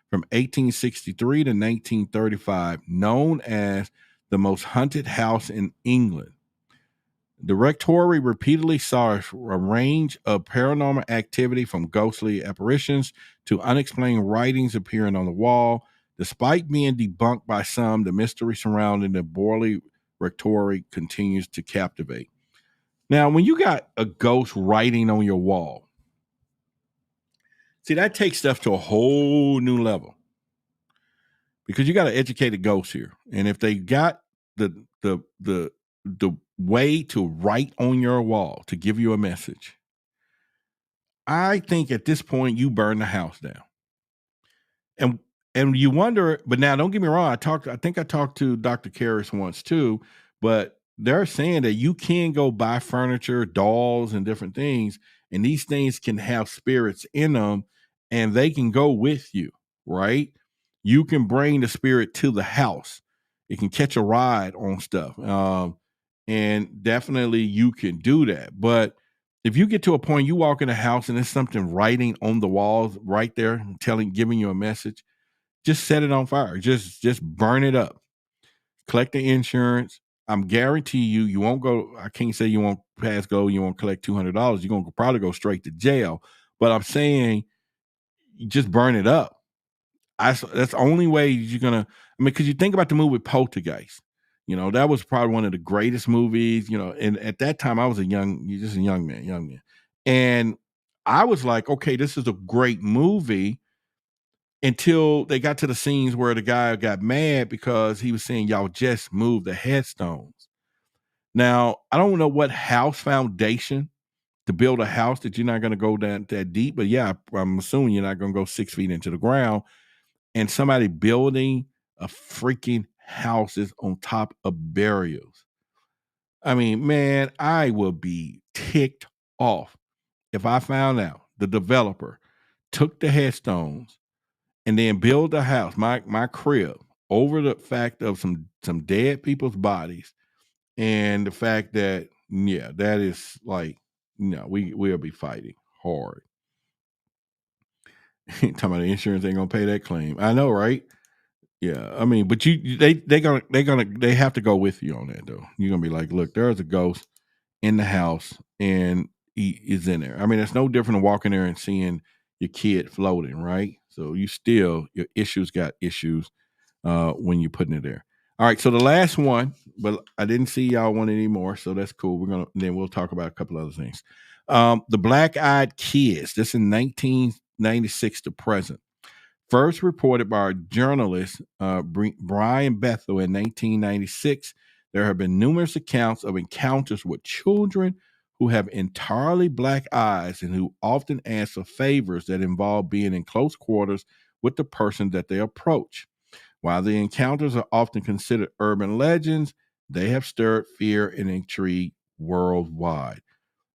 from 1863 to 1935, known as the most haunted house in England. The rectory repeatedly saw a range of paranormal activity, from ghostly apparitions to unexplained writings appearing on the wall. Despite being debunked by some, the mystery surrounding the Borley Rectory continues to captivate. Now, when you got a ghost writing on your wall, see, that takes stuff to a whole new level, because you got an educated ghost here. And if they got the way to write on your wall to give you a message, I think at this point you burn the house down. And And you wonder, but now don't get me wrong. I think I talked to Dr. Karras once too, but they're saying that you can go buy furniture, dolls, and different things, and these things can have spirits in them, and they can go with you, right? You can bring the spirit to the house. It can catch a ride on stuff, and definitely you can do that. But if you get to a point, you walk in a house and there's something writing on the walls right there, giving you a message, just set it on fire. Just burn it up. Collect the insurance. I'm guarantee you won't go. I can't say you won't pass go. You won't collect $200. You're gonna probably go straight to jail. But I'm saying, you just burn it up. That's the only way you're gonna. I mean, because you think about the movie Poltergeist. That was probably one of the greatest movies. And at that time I was just a young man, and I was like, okay, this is a great movie. Until they got to the scenes where the guy got mad because he was saying, y'all just moved the headstones. Now, I don't know what house foundation to build a house that you're not going to go down that deep, but yeah, I'm assuming you're not going to go 6 feet into the ground, and somebody building a freaking houses on top of burials. I mean, man, I would be ticked off if I found out the developer took the headstones and then build a house, my crib, over the fact of some dead people's bodies, and the fact that that is like, we'll be fighting hard. Talking about the insurance ain't gonna pay that claim. I know, right? Yeah, I mean, but they have to go with you on that though. You're gonna be like, look, there's a ghost in the house and he is in there. I mean, it's no different than walking there and seeing your kid floating, right? So your issues got issues when you're putting it there. All right, so the last one, but I didn't see y'all want any more, so that's cool. Then we'll talk about a couple other things. The Black-Eyed Kids, this in 1996 to present. First reported by our journalist Brian Bethel in 1996, there have been numerous accounts of encounters with children who have entirely black eyes and who often ask for favors that involve being in close quarters with the person that they approach. While the encounters are often considered urban legends, they have stirred fear and intrigue worldwide.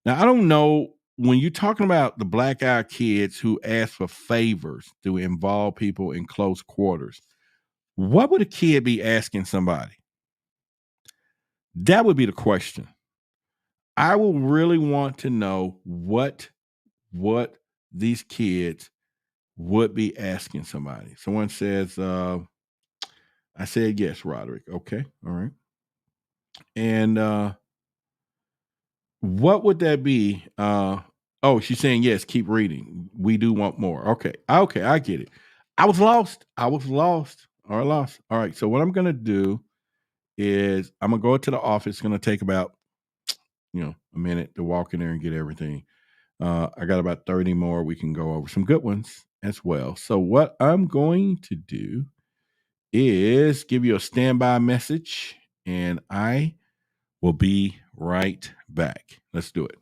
Now, I don't know, when you're talking about the black-eyed kids who ask for favors to involve people in close quarters, what would a kid be asking somebody? That would be the question. I will really want to know what these kids would be asking somebody. Someone says, I said yes, Roderick. Okay, all right. And what would that be? Oh, she's saying yes, keep reading. We do want more. Okay, I get it. I was lost. All right, so what I'm gonna do is I'm gonna go to the office. It's gonna take about a minute to walk in there and get everything. I got about 30 more. We can go over some good ones as well. So what I'm going to do is give you a standby message, and I will be right back. Let's do it.